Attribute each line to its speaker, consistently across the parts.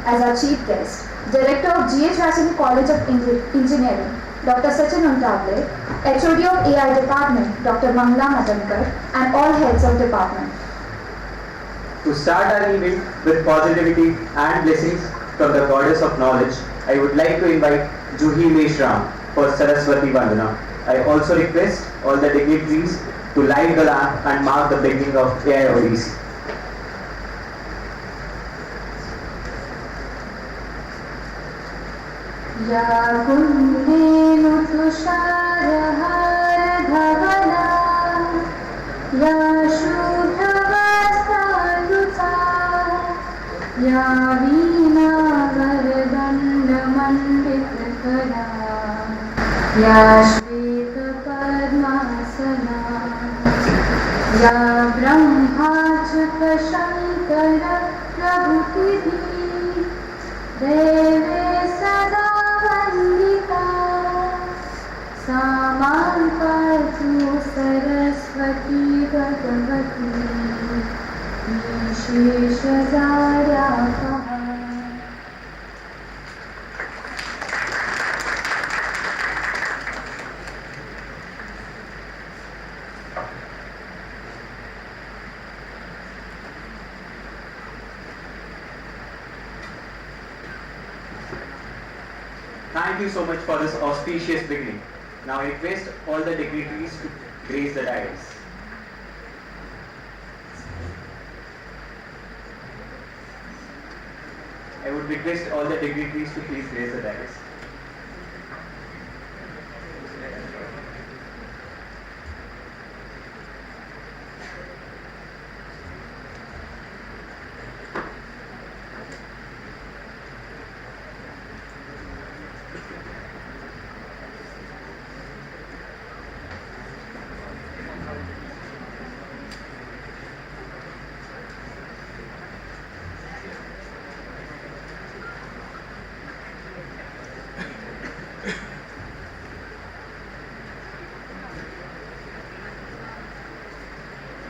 Speaker 1: as our chief guest, Director of Raisoni College of Engineering, Dr. Sachin Untavle, HOD of AI Department, Dr. Mangla Madankar, and all heads of department.
Speaker 2: To start our event with positivity and blessings from the goddess of knowledge, I would like to invite Juhi Meshram for Saraswati Vandana. I also request all the dignitaries to light the lamp and mark the beginning of AI Odyssey.
Speaker 1: Ya kundenu tusharahar dhavana, ya shudhavastaluta, ya veena varadanda manditakara, ya shveta padmasana, ya brahmachaka shankara prabhutihi, deve sada Samantatu Saraswati Bhagavati Visheshazaryapaha.
Speaker 2: Thank you so much for this auspicious beginning. Now I request all the dignitaries to grace the dais. I would request all the dignitaries to please grace the dais.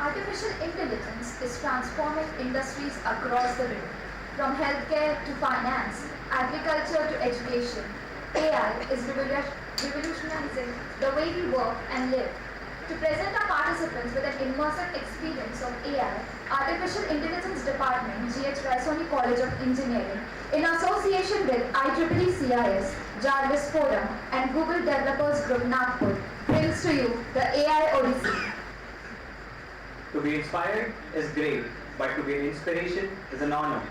Speaker 1: Artificial intelligence is transforming industries across the world, from healthcare to finance, agriculture to education. AI is revolutionizing the way we work and live. To present our participants with an immersive experience of AI, Artificial Intelligence Department, Raisoni College of Engineering, in association with IEEE CIS, Jarvis Forum, and Google Developers Group Nagpur, brings to you the AI Odyssey.
Speaker 2: To be inspired is great, but to be an inspiration is an honor.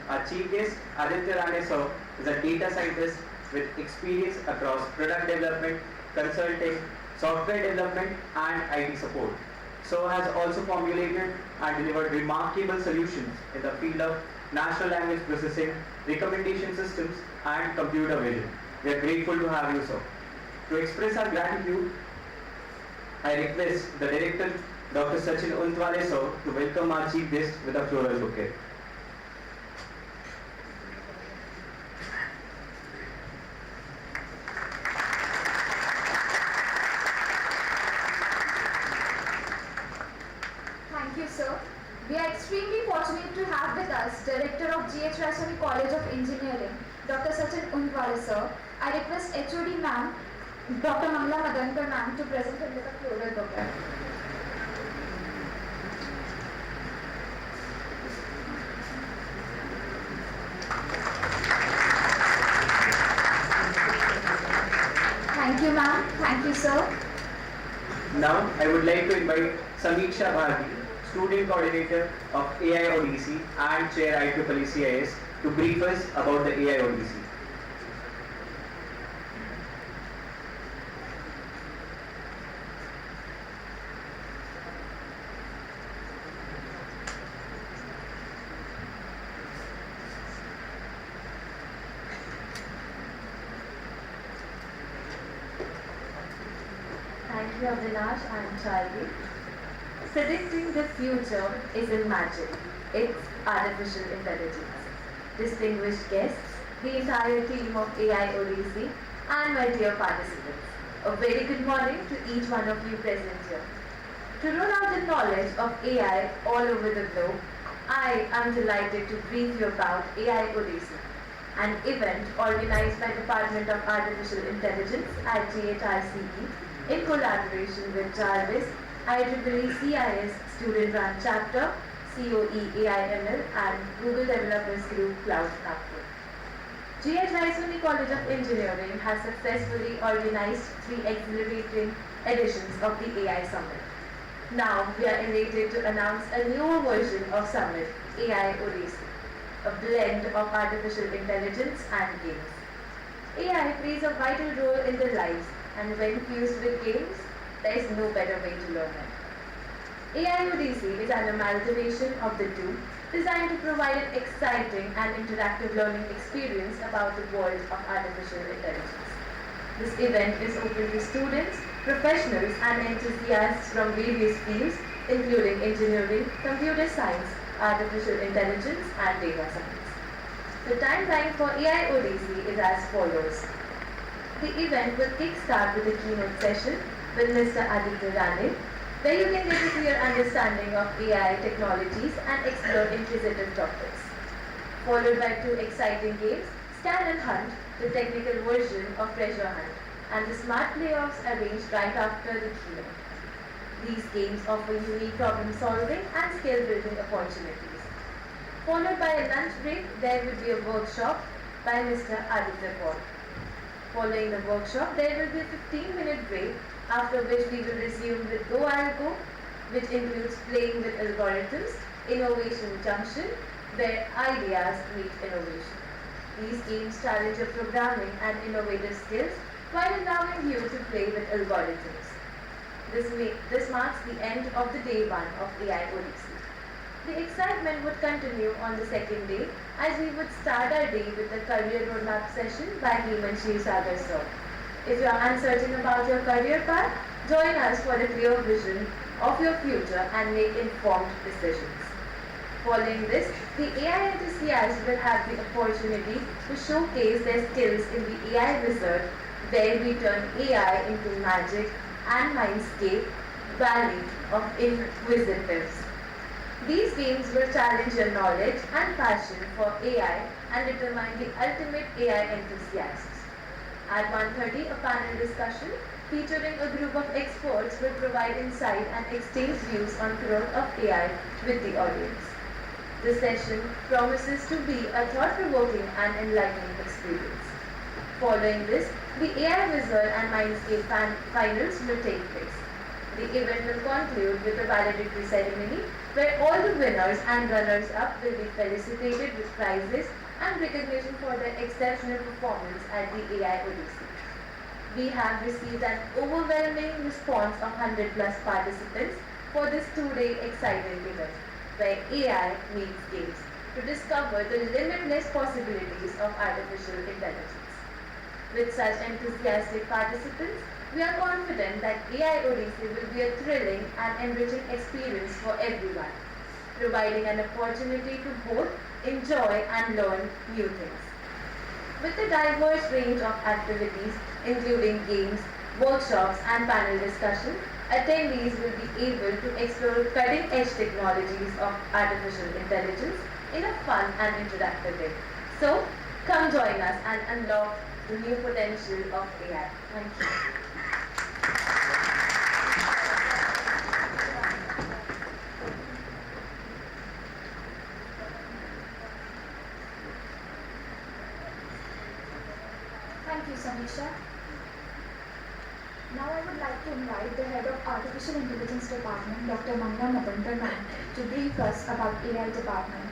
Speaker 2: Our chief guest, Aditya Rane sir, is a data scientist with experience across product development, consulting, software development, and IT support. So has also formulated and delivered remarkable solutions in the field of natural language processing, recommendation systems, and computer vision. We are grateful to have you, sir. To express our gratitude, I request the director, Dr. Sachin Untavle sir, to welcome our chief guest with a floral bouquet.
Speaker 1: Thank you, sir. We are extremely fortunate to have with us Director of Raisoni College of Engineering, Dr. Sachin Untavle sir. I request HOD ma'am, Dr. Mangla Madankar ma'am, to present him with a floral bouquet. Thank you, ma'am. Thank you, sir.
Speaker 2: Now, I would like to invite Samiksha Bharti, Student Coordinator of AI Odyssey and Chair IEEE CIS, to brief us about the AI Odyssey.
Speaker 3: Thank you, Avinash and Charlie. Predicting the future isn't magic, it's artificial intelligence. Distinguished guests, the entire team of AI Odyssey, and my dear participants, a very good morning to each one of you present here. To roll out the knowledge of AI all over the globe, I am delighted to brief you about AI Odyssey, an event organized by Department of Artificial Intelligence at GHRCE in collaboration with Jarvis, IEEE CIS Student Run Chapter, COE AIML and Google Developers Group Cloud Nagpur. Raisoni College of Engineering has successfully organized 3 exhilarating editions of the AI Summit. Now we are elated to announce a newer version of Summit, AI Odyssey, a blend of artificial intelligence and games. AI plays a vital role in their lives, and when fused with games, there is no better way to learn it. AI Odyssey is an amalgamation of the two, designed to provide an exciting and interactive learning experience about the world of artificial intelligence. This event is open to students, professionals and enthusiasts from various fields including engineering, computer science, artificial intelligence and data science. The timeline for AI Odyssey is as follows. The event will kickstart with a keynote session with Mr. Aditya Rane, where you can get a clear understanding of AI technologies and explore inquisitive topics. Followed by 2 exciting games, Scan and Hunt, the technical version of Treasure Hunt, and the smart playoffs arranged right after the keynote. These games offer unique problem solving and skill building opportunities. Followed by a lunch break, there will be a workshop by Mr. Aditya Paul. Following the workshop, there will be a 15-minute break, after which we will resume with Go I'll Go, which includes playing with algorithms, Innovation Junction, where ideas meet innovation. These games challenge your programming and innovative skills while allowing you to play with algorithms. This marks the end of the day 1 of AI Odyssey. The excitement would continue on the second day as we would start our day with the career roadmap session by Hemant Shivsagar sir. If you are uncertain about your career path, join us for a clear vision of your future and make informed decisions. Following this, the AI enthusiasts will have the opportunity to showcase their skills in the AI Wizard, where we turn AI into magic and mindscape valley of inquisitives. These games will challenge your knowledge and passion for AI and determine the ultimate AI enthusiasts. At 1:30, a panel discussion featuring a group of experts will provide insight and exchange views on growth of AI with the audience. This session promises to be a thought-provoking and enlightening experience. Following this, the AI Wizard and Mindscape finals will take place. The event will conclude with a valedictory ceremony where all the winners and runners-up will be felicitated with prizes and recognition for their exceptional performance at the AI Odyssey. We have received an overwhelming response of 100 plus participants for this 2-day exciting event, where AI meets games to discover the limitless possibilities of artificial intelligence. With such enthusiastic participants, we are confident that AI Odyssey will be a thrilling and enriching experience for everyone, providing an opportunity to both enjoy and learn new things. With a diverse range of activities, including games, workshops, and panel discussion, attendees will be able to explore cutting-edge technologies of artificial intelligence in a fun and interactive way. So, come join us and unlock the new potential of AI. Thank you.
Speaker 1: Thank you, Samisha. Now I would like to invite the Head of Artificial Intelligence Department, Dr. Manga Madantan, to brief us about AI Department.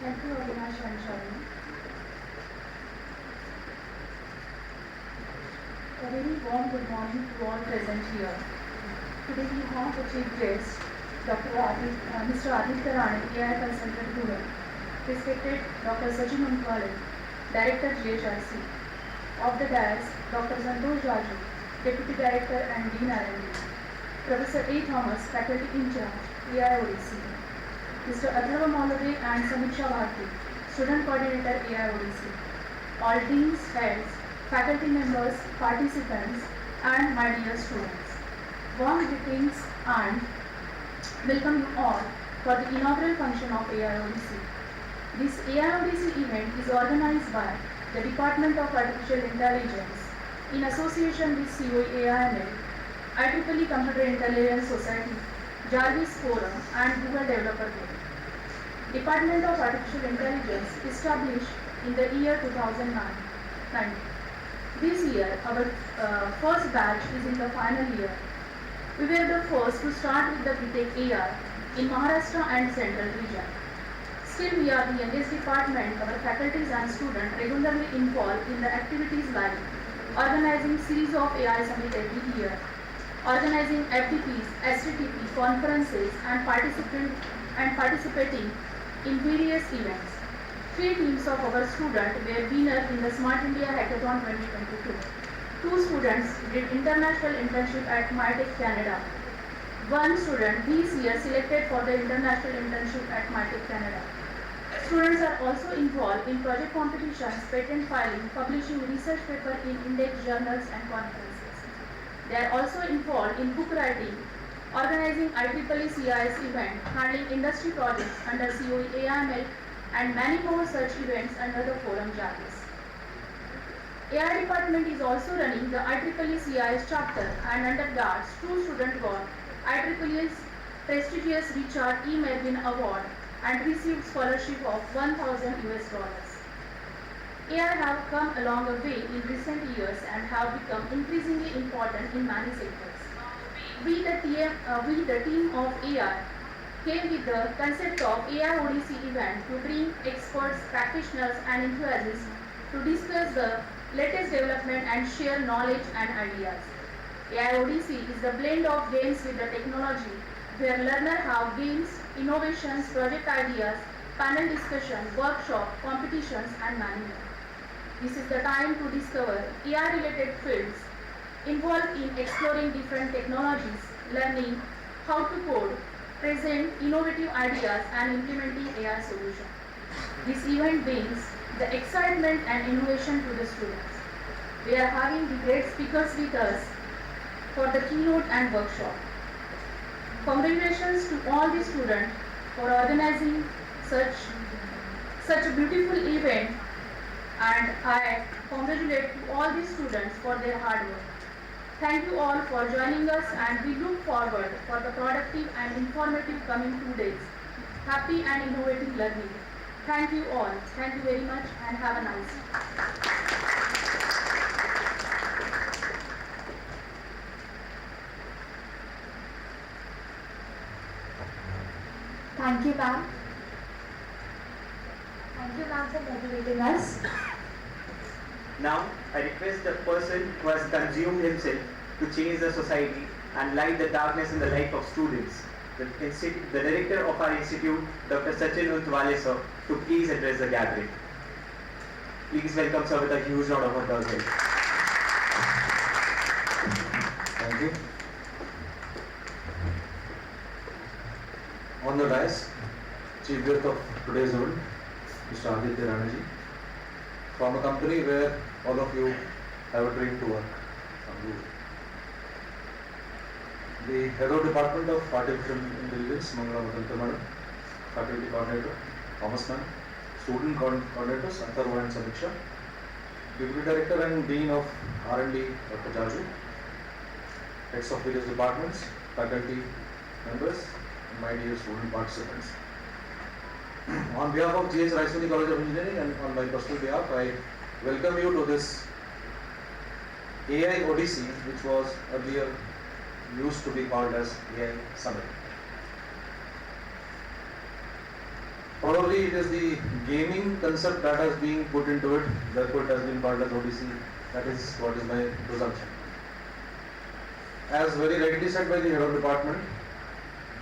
Speaker 4: Thank you very much, Raisoni. A very warm good morning to all present here. Today we have the chief guest, Mr. Aditya Rane, AI Consultant Google, respected Dr. Sachin Unkwale, Director GHRC. Of the dais, Dr. Santosh Raju, Deputy Director and Dean R&D, Professor A. Thomas, Faculty in Charge, AI Odyssey, Mr. Atharva Malade and Samiksha Bharti, Student Coordinator, AI Odyssey, all deans, heads, faculty members, participants, and my dear students. Warm greetings and welcome you all for the inaugural function of AI Odyssey. This AI Odyssey event is organized by the Department of Artificial Intelligence in association with COE AIML, IEEE Computer Intelligence Society, Jarvis Forum and Google Developer Group. Department of Artificial Intelligence established in the year 2009. This year, our first batch is in the final year. We were the first to start with the BTech AI in Maharashtra and Central region. Still, we are the youngest department. Our faculties and students regularly involved in the activities like organizing series of AI summit every year, organizing FDPs, STTP, conferences, and participating in various events. 3 teams of our students were winners in the Smart India Hackathon 2022. 2 students did international internship at MITech Canada. 1 student this year selected for the international internship at MITech Canada. Students are also involved in project competitions, patent filing, publishing research paper in index journals and conferences. They are also involved in book writing, organizing IEEE CIS event, handling industry projects under COE AIML, and many more such events under the forum Jarvis. AI department is also running the IEEE CIS chapter and undergards 2 students got IEEE's prestigious Richard E. Mervyn Award and received scholarship of $1,000. AI have come along a way in recent years and have become increasingly important in many sectors. We the team of AI came with the concept of AI Odyssey event to bring experts, practitioners and enthusiasts to discuss the latest development and share knowledge and ideas. AI Odyssey is the blend of games with the technology where learners have games, innovations, project ideas, panel discussion, workshop, competitions and many more. This is the time to discover AI related fields involved in exploring different technologies, learning how to code, present innovative ideas and implementing AI solutions. This event brings the excitement and innovation to the students. We are having the great speakers with us for the keynote and workshop. Congratulations to all the students for organizing such a beautiful event, and I congratulate to all the students for their hard work. Thank you all for joining us, and we look forward for the productive and informative coming 2 days. Happy and innovative learning. Thank you all. Thank you very much and have a nice day.
Speaker 1: Thank you, ma'am. Thank you, ma'am, for motivating us.
Speaker 2: Now, I request the person who has consumed himself to change the society and light the darkness in the life of students, the director of our institute, Dr. Sachin Untwale sir, to please address the gathering. Please welcome sir with a huge round of applause.
Speaker 5: Thank you. On the dais, Chief Guest of today's event, Mr. Aditya Ranaji, from a company where all of you have a dream to work. The Head of Department of Artificial Intelligence, Mangala Madanta Madam, Faculty Coordinator, Thomas Ma'am, Student Coordinators, Atharva and Samiksha, Deputy Director and Dean of R&D, Dr. Jaju, Heads of various departments, faculty members, and my dear student participants. On behalf of GH Raisoni College of Engineering and on my personal behalf, I welcome you to this AI Odyssey, which was earlier used to be called as AI Summit. Probably it is the gaming concept that has been put into it, therefore it has been called as Odyssey. That is what is my presumption. As very rightly said by the head of department,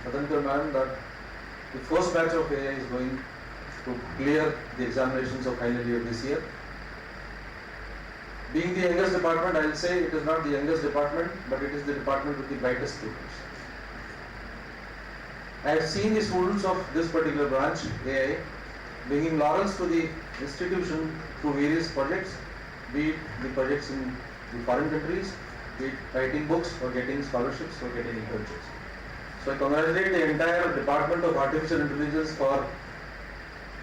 Speaker 5: Sadankar ma'am, that the first batch of AI is going to clear the examinations of final year this year. Being the youngest department, I will say it is not the youngest department, but it is the department with the brightest students. I have seen the students of this particular branch, AI, bringing laurels to the institution through various projects, be it the projects in the foreign countries, be it writing books or getting scholarships or getting internships. So I congratulate the entire Department of Artificial Intelligence for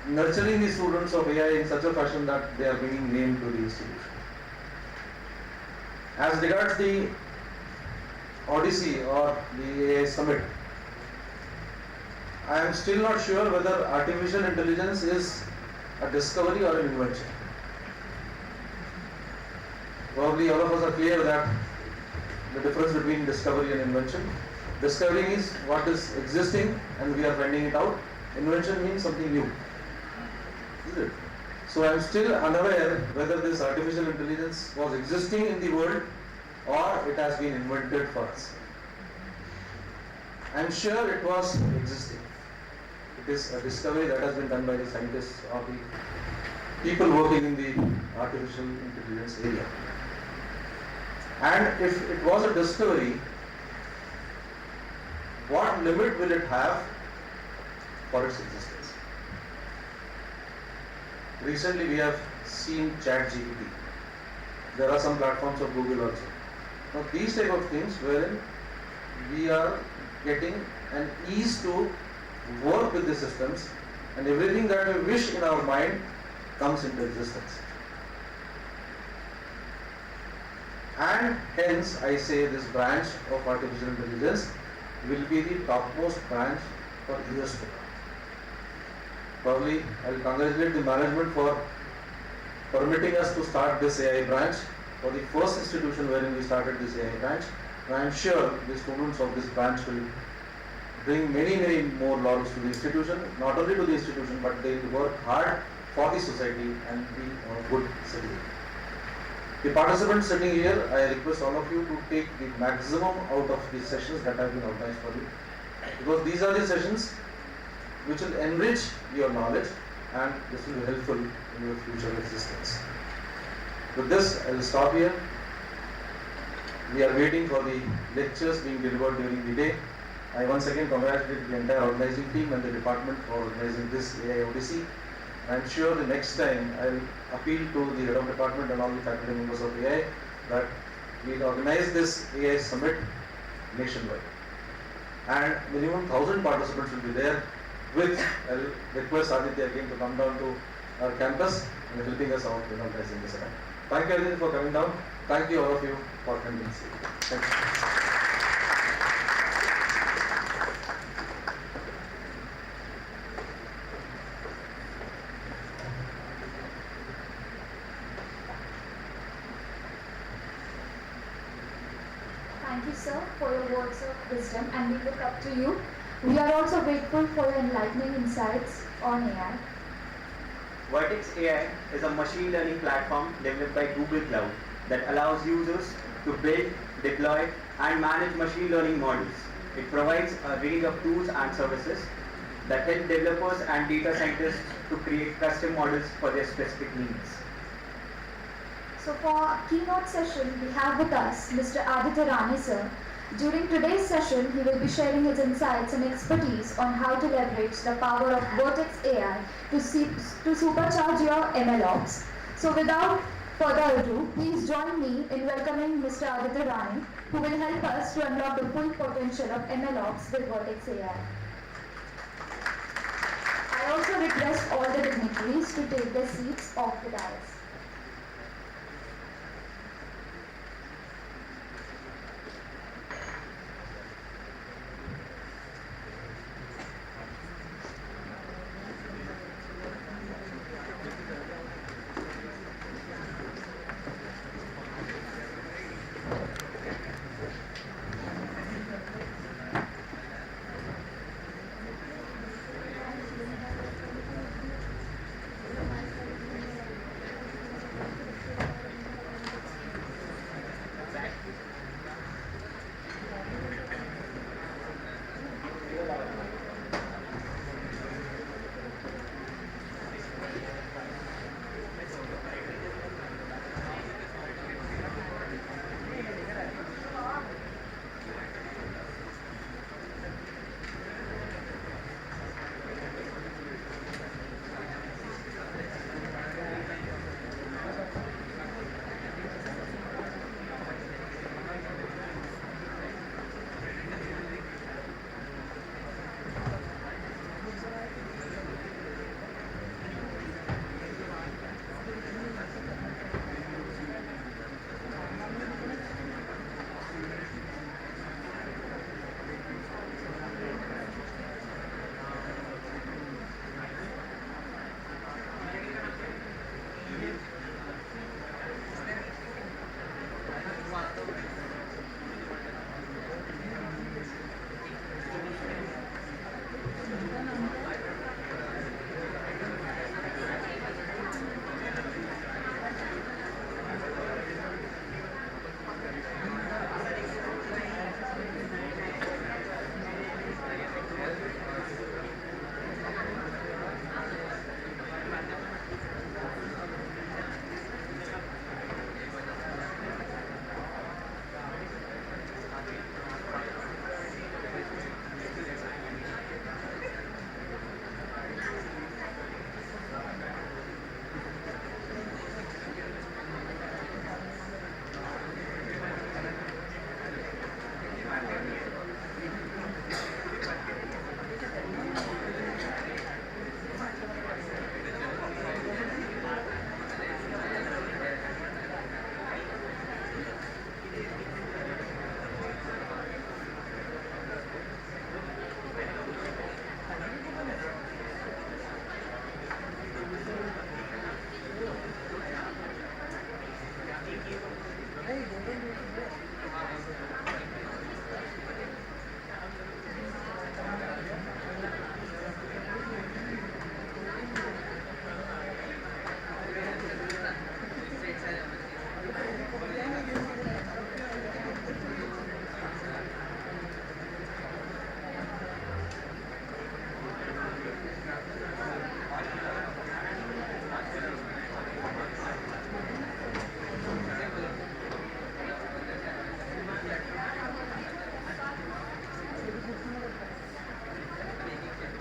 Speaker 5: nurturing the students of AI in such a fashion that they are bringing name to the institution. As regards the Odyssey or the AI Summit, I am still not sure whether artificial intelligence is a discovery or an invention. Probably all of us are clear that the difference between discovery and invention. Discovering is what is existing and we are finding it out. Invention means something new. Is it? So I am still unaware whether this artificial intelligence was existing in the world or it has been invented for us. I am sure it was existing. It is a discovery that has been done by the scientists or the people working in the artificial intelligence area. And if it was a discovery, what limit will it have for its existence? Recently we have seen ChatGPT. There are some platforms of Google also. Now these type of things wherein we are getting an ease to work with the systems and everything that we wish in our mind comes into existence. And hence I say this branch of artificial intelligence will be the topmost branch for years to come. Probably I will congratulate the management for permitting us to start this AI branch for the first institution wherein we started this AI branch. And I am sure the students of this branch will bring many more laurels to the institution, not only to the institution but they will work hard for the society and be on a good city. The participants sitting here, I request all of you to take the maximum out of the sessions that have been organized for you, because these are the sessions which will enrich your knowledge and this will be helpful in your future existence. With this, I will stop here. We are waiting for the lectures being delivered during the day. I once again congratulate the entire organizing team and the department for organizing this AI Odyssey. I am sure the next time I will appeal to the head of department and all the faculty members of AI that we will organize this AI summit nationwide. And minimum 1,000 participants will be there with, I will request Aditya again to come down to our campus and helping us out in organizing this event. Thank you Aditya for coming down. Thank you all of you for attending this event. Thank you.
Speaker 1: Thank you, sir, for your words of wisdom, and we look up to you. We are also grateful for your enlightening insights on AI.
Speaker 2: Vertex AI is a machine learning platform developed by Google Cloud that allows users to build, deploy, and manage machine learning models. It provides a range of tools and services that help developers and data scientists to create custom models for their specific needs.
Speaker 1: So for our keynote session, we have with us Mr. Aditya Rane, sir. During today's session, he will be sharing his insights and expertise on how to leverage the power of Vertex AI to supercharge your MLOps. So without further ado, please join me in welcoming Mr. Aditya Rane, who will help us to unlock the full potential of MLOps with Vertex AI. I also request all the dignitaries to take their seats off the dais.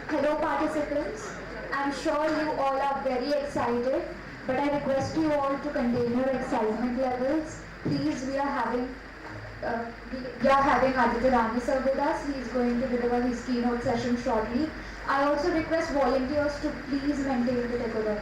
Speaker 1: Hello participants. I'm sure you all are very excited, but I request you all to contain your excitement levels. Please, we are having Aditya Rani sir with us. He is going to deliver his keynote session shortly. I also request volunteers to please maintain the decorum.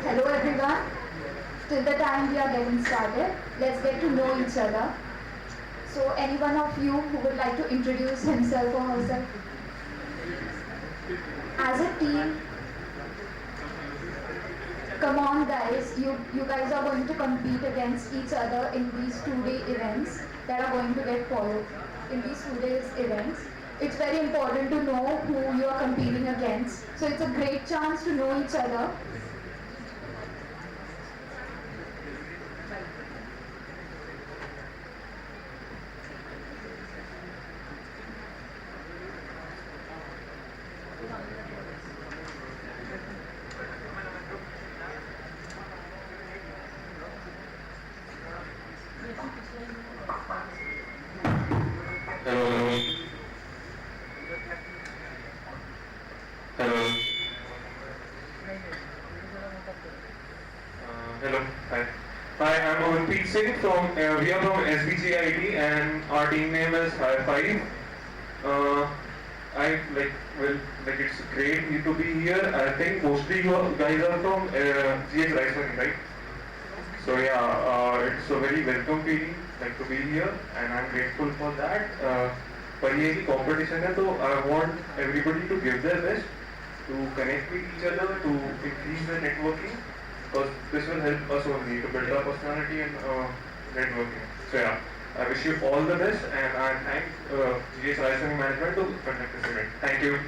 Speaker 1: Hello everyone. Till the time we are getting started, let's get to know each other. So any one of you who would like to introduce himself or herself? As a team, come on guys, you guys are going to compete against each other in these 2-day events that are going to get followed. In these 2 days events, it's very important to know who you are competing against. So it's a great chance to know each other.
Speaker 6: We are from SBGIT and our team name is High Five. It's great to be here. I think mostly you guys are from GH Raisoni, right? So yeah, it's a very welcome feeling to be here, and I'm grateful for that. पर ये कि competition है तो I want everybody to give their best to connect with each other, to increase the networking, because this will help us only to build our personality and networking. So yeah, I wish you all the best, and I thank GS Raisoni management to conduct this event. Thank you.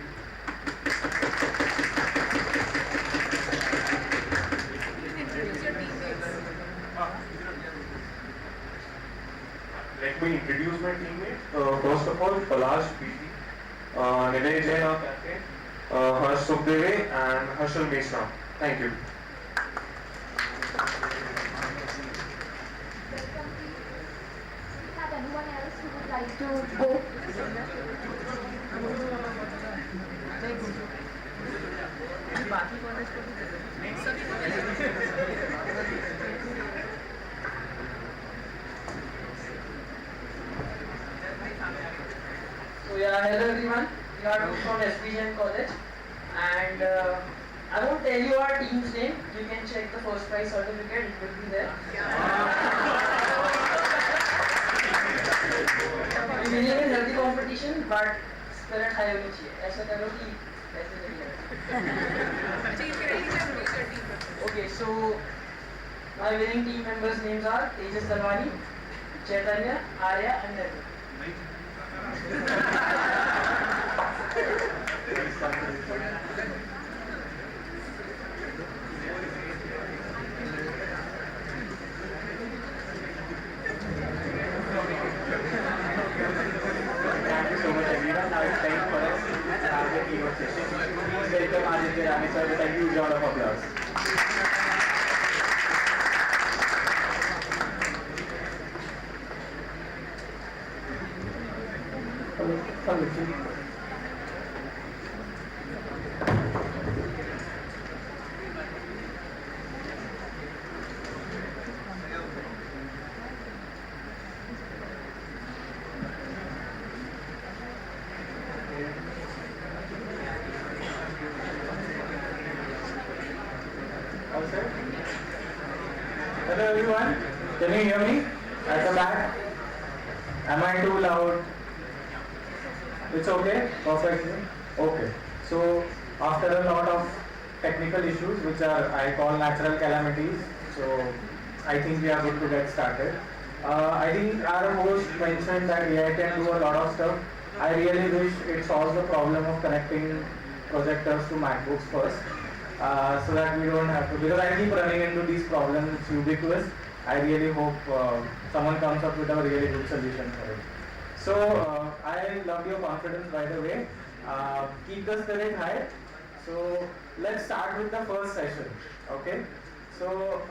Speaker 6: Let me introduce my teammates. First of all, Palash BT, Nilay Jain, our captain, Harsh Sukhdeve, and Harshal Mishra. Thank you.
Speaker 1: Have anyone else who would like to go?
Speaker 7: So yeah, hello everyone. We are from Raisoni College, and I won't tell you our team's name. You can check the first prize certificate; it will be there. We believe in healthy competition, but spirit high होनी चाहिए. ऐसा करो कि ऐसे नहीं है. Okay, so my winning team members' names are Tejas Dalwani, Chaitanya, Arya, and Neville.
Speaker 2: Thank you so much, everyone. Now it's time for us to have the keynote session. Please welcome Aditya Rane sir with a huge round of applause. All set? Hello everyone, can you hear me at the back? Am I too loud? It's okay? Perfectly? Okay. So after a lot of technical issues, which are I call natural calamities, so I think we are good to get started. I think our host mentioned that AI can do a lot of stuff. I really wish it solves the problem of connecting projectors to MacBooks first. So that we don't have to, because I keep running into these problems, it's ubiquitous. I really hope someone comes up with a really good solution for it. So I love your confidence, by the way. Keep the spirit high. So let's start with the first session, okay? So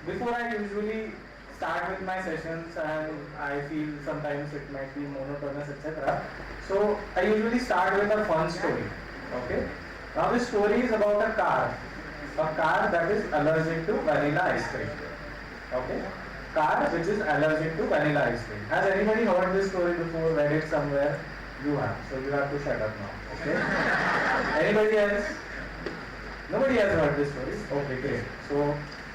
Speaker 2: before I usually start with my sessions, and I feel sometimes it might be monotonous, etc. So I usually start with a fun story, okay? Now this story is about a car that is allergic to vanilla ice cream, okay? Car which is allergic to vanilla ice cream. Has anybody heard this story before, read it somewhere? You have, so you have to shut up now, okay? Anybody else? Nobody has heard this story? Okay, great. So,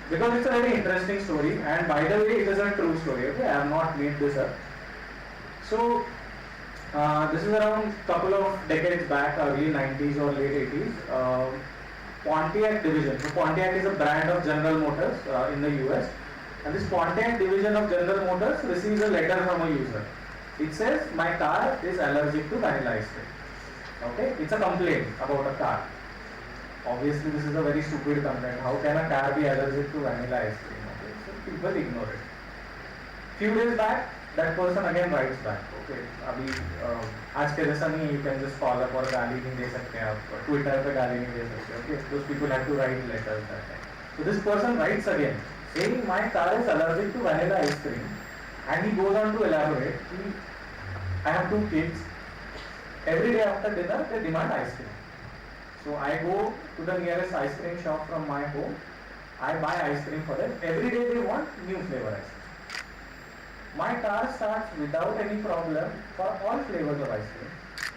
Speaker 2: because it's a very interesting story, and by the way, it is a true story, okay? I have not made this up. So, this is around couple of decades back, early 90s or late 80s. Pontiac division. So Pontiac is a brand of General Motors in the US. And this Pontiac division of General Motors receives a letter from a user. It says, my car is allergic to vanilla ice cream. Okay? It's a complaint about a car. Obviously, this is a very stupid complaint. How can a car be allergic to vanilla ice cream? Okay? So people ignore it. Few days back, that person again writes back. Okay, अभी आज के जैसा नहीं, you can just call up और गाली नहीं दे सकते आप, Twitter पे गाली नहीं दे सकते. Okay, those people have to write letters that time. So this person writes again, saying my car is allergic to vanilla ice cream, and he goes on to elaborate. I have 2 kids. Every day after dinner, they demand ice cream. So I go to the nearest ice cream shop from my home. I buy ice cream for them. Every day they want new flavor ice cream. My car starts without any problem for all flavors of ice cream,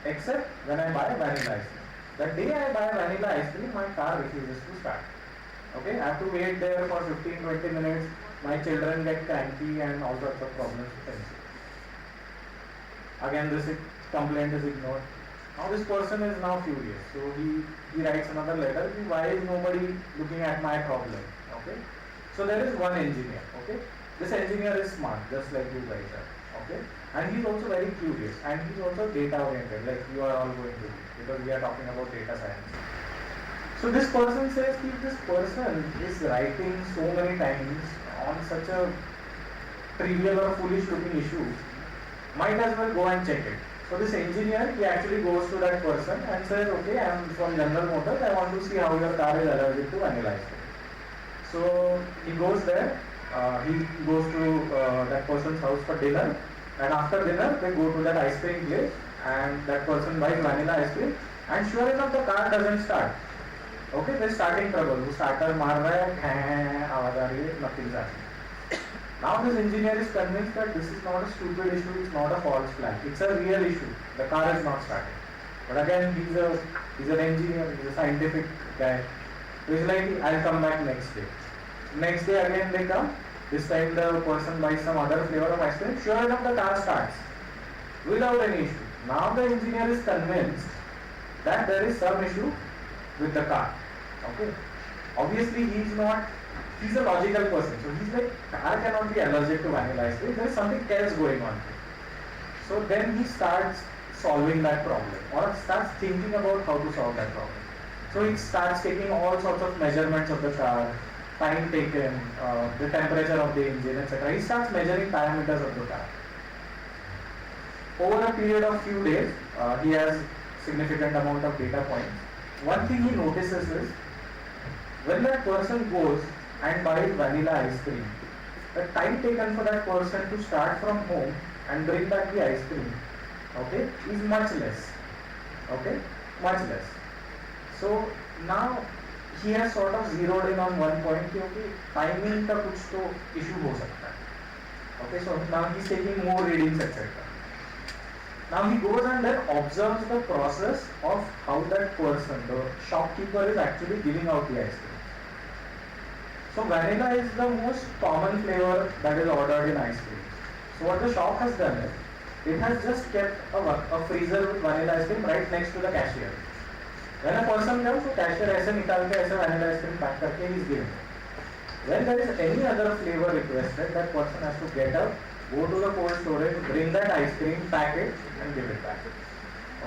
Speaker 2: except when I buy vanilla ice cream. The day I buy vanilla ice cream, my car refuses to start. Okay, I have to wait there for 15-20 minutes. My children get cranky and all sorts of problems.
Speaker 8: Again, this complaint is ignored. Now this person is now furious. So he writes another letter. Why is nobody looking at my problem? Okay. So there is one engineer. Okay. This engineer is smart, just like you guys are. Okay. And he's also very curious, and he's also data oriented, like you are all going to be, because we are talking about data science. So this person says, if this person is writing so many times on such a trivial or foolish looking issue, might as well go and check it. So this engineer, he actually goes to that person and says, okay, I am from General Motors, I want to see how your car is allergic to vanilla ice cream. So he goes there, he goes to that person's house for dinner, and after dinner they go to that ice cream place and that person buys vanilla ice cream, and sure enough the car doesn't start. Okay, they're starting trouble. वो starter मार रहा है, हैं आवाज आ रही है, nothing's happening. Now this engineer is convinced that this is not a stupid issue, it's not a false flag, it's a real issue. The car is not starting. But again, he's an engineer, he's a scientific guy. So he's like, I'll come back next day. Next day again they come. This time the person buys some other flavor of ice cream. Sure enough, the car starts without any issue. Now the engineer is convinced that there is some issue with the car. Okay. Obviously he's a logical person. So he's like, car cannot be allergic to vanilla ice cream. There is something else going on. So then he starts solving that problem, or starts thinking about how to solve that problem. So he starts taking all sorts of measurements of the car, time taken, the temperature of the engine, etc. He starts measuring parameters of the car. Over a period of few days, he has significant amount of data points. One thing he notices is, when that person goes and buys vanilla ice cream, the time taken for that person to start from home and bring back the ice cream, okay, is much less. Okay, much less. So now he has sort of zeroed in on one point कि okay, timing का कुछ तो issue हो सकता है. Okay, so now he's taking more readings, etc. Now he goes and then observes the process of how that person, the shopkeeper, is actually giving out the ice cream. So vanilla is the most common flavor that is ordered in ice cream. So what the shop has done is, it has just kept a freezer with vanilla ice cream right next to the cashier. When a person comes, so cashier ऐसे निकाल के ऐसे vanilla ice cream pack करके he is giving. When there is any other flavor requested, that person has to get up, go to the cold storage, bring that ice cream, pack it and give it back.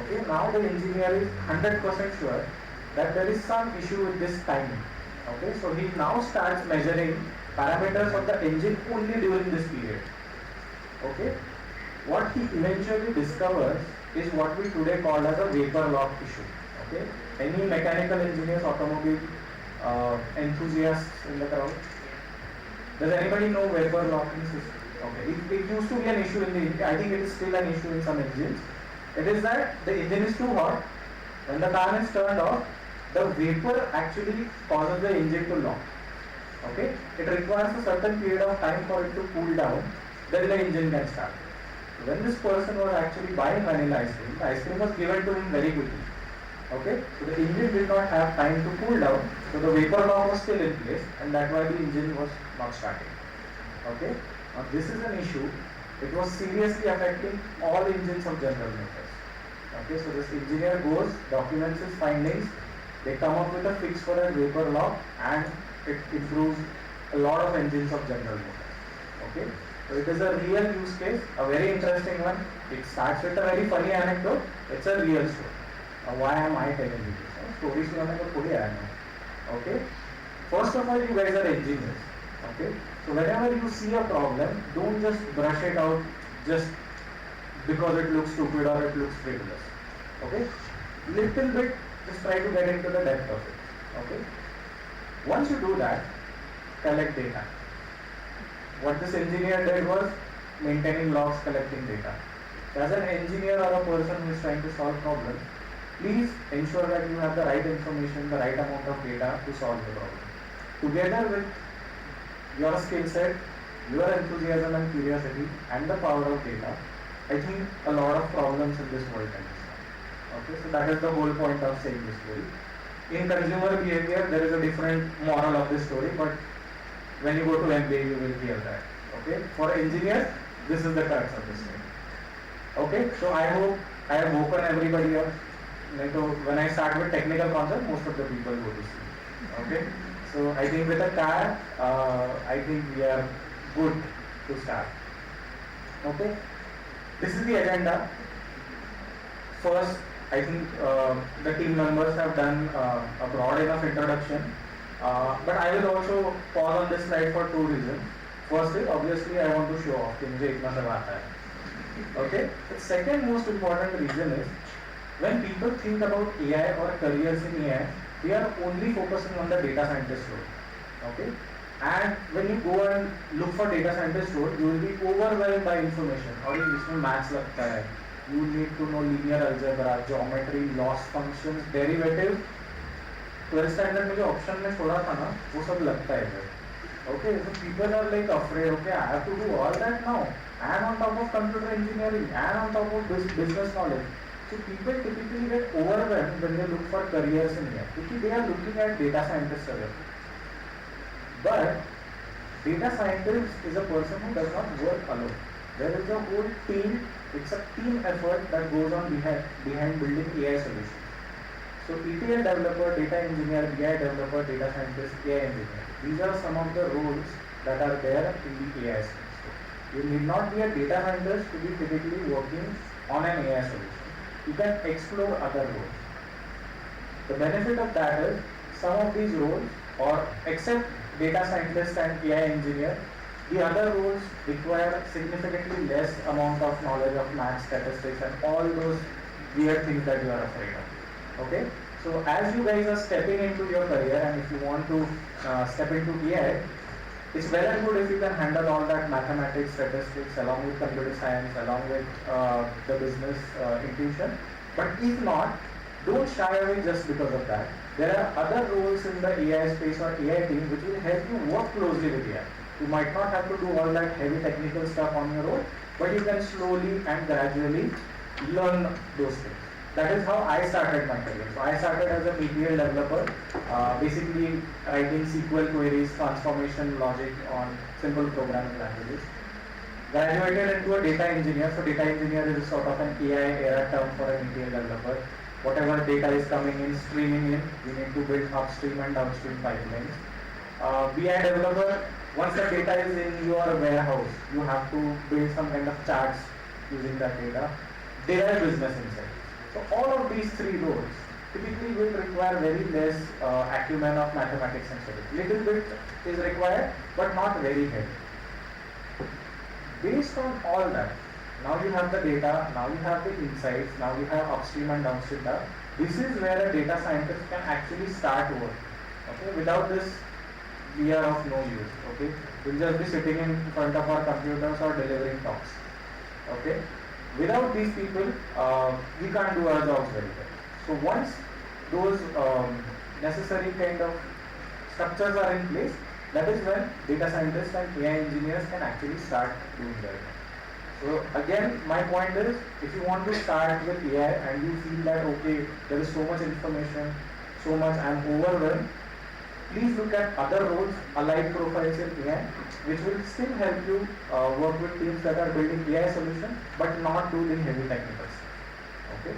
Speaker 8: Okay, now the engineer is 100% sure that there is some issue with this timing. Okay, so he now starts measuring parameters of the engine only during this period. Okay, what he eventually discovers is what we today call as a vapor lock issue. Okay, any mechanical engineers, automobile enthusiasts in the crowd? Does anybody know vapor locking system? Okay, it used to be an issue in the, I think it is still an issue in some engines. It is that the engine is too hot, when the car is turned off, the vapor actually causes the engine to lock. Okay, it requires a certain period of time for it to cool down, then the engine can start. When this person was actually buying vanilla ice cream was given to him very quickly. Okay, so the engine did not have time to cool down, so the vapor lock was still in place, and that's why the engine was not starting. Okay, now this is an issue. It was seriously affecting all engines of General Motors. Okay, so this engineer goes, documents his findings, they come up with a fix for that vapor lock, and it improves a lot of engines of General Motors. Okay, so it is a real use case, a very interesting one. It starts with a very funny anecdote. It's a real story. Why am I telling you this? Stories सुनाने को थोड़ी आया मैं. Okay, first of all, you guys are engineers. Okay, so whenever you see a problem, don't just brush it out just because it looks stupid or it looks frivolous. Okay, little bit, just try to get into the depth of it. Okay, once you do that, collect data. What this engineer did was maintaining logs, collecting data. So as an engineer or a person who is trying to solve problems, please ensure that you have the right information, the right amount of data to solve the problem. Together with your skill set, your enthusiasm and curiosity, and the power of data, I think a lot of problems in this world can be solved. Okay, so that is the whole point of saying this story. In consumer behavior, there is a different moral of this story, but when you go to MBA, you will hear that. Okay, for engineers, this is the crux of the story. Okay, so I hope I have woken everybody up. So when I start with technical concept, most of the people go to sleep. Okay, so I think with a car, I think we are good to start. Okay, this is the agenda. First, I think the team members have done a broad enough introduction, but I will also pause on this slide for two reasons. First is obviously I want to show off कि मुझे इतना सब आता है. Okay. The second most important reason is when people think about AI or careers in AI, they are only focusing on the data scientist role. Okay. And when you go and look for data scientist role, you will be overwhelmed by information. और इसमें maths लगता है. You need to know linear algebra, geometry, loss functions, derivatives. 12th standard में जो option में छोड़ा था ना, वो सब लगता है. Okay, so people are like afraid. Okay, I have to do all that now. And on top of computer engineering, and on top of business knowledge. So people typically get overwhelmed when they look for careers in here, because they are looking at data scientist career. But data scientist is a person who does not work alone. There is a whole team. It's a team effort that goes on behind building AI solutions. So ETL developer, data engineer, BI developer, data scientist, AI engineer. These are some of the roles that are there in the AI space. You need not be a data scientist to be typically working on an AI solution. You can explore other roles. The benefit of that is some of these roles, or except data scientist and AI engineer, the other roles require significantly less amount of knowledge of math, statistics, and all those weird things that you are afraid of. Okay? So as you guys are stepping into your career, and if you want to step into AI, it's well and good if you can handle all that mathematics, statistics, along with computer science, along with the business intuition. But if not, don't shy away just because of that. There are other roles in the AI space or AI team which will help you work closely with AI. You might not have to do all that heavy technical stuff on your own, but you can slowly and gradually learn those things. That is how I started my career. So I started as a ETL developer, basically writing SQL queries, transformation logic on simple programming languages. Graduated into a data engineer. So data engineer is sort of an AI era term for an ETL developer. Whatever data is coming in, streaming in, we need to build upstream and downstream pipelines. BI developer, once the data is in your warehouse, you have to build some kind of charts using that data. Derive business insight. So all of these three roles typically will require very less acumen of mathematics and statistics. Little bit is required, but not very heavy. Based on all that, now you have the data, now you have the insights, now you have upstream and downstream data. This is where a data scientist can actually start work. Okay, without this, we are of no use. Okay, we'll just be sitting in front of our computers or delivering talks. Okay. Without these people, we can't do our jobs very well. So once those necessary kind of structures are in place, that is when data scientists and AI engineers can actually start doing their work. So again, my point is, if you want to start with AI and you feel that, okay, there is so much information, so much, I'm overwhelmed, please look at other roles, allied profiles in AI, which will still help you work with teams that are building AI solutions, but not do the heavy technical stuff. Okay,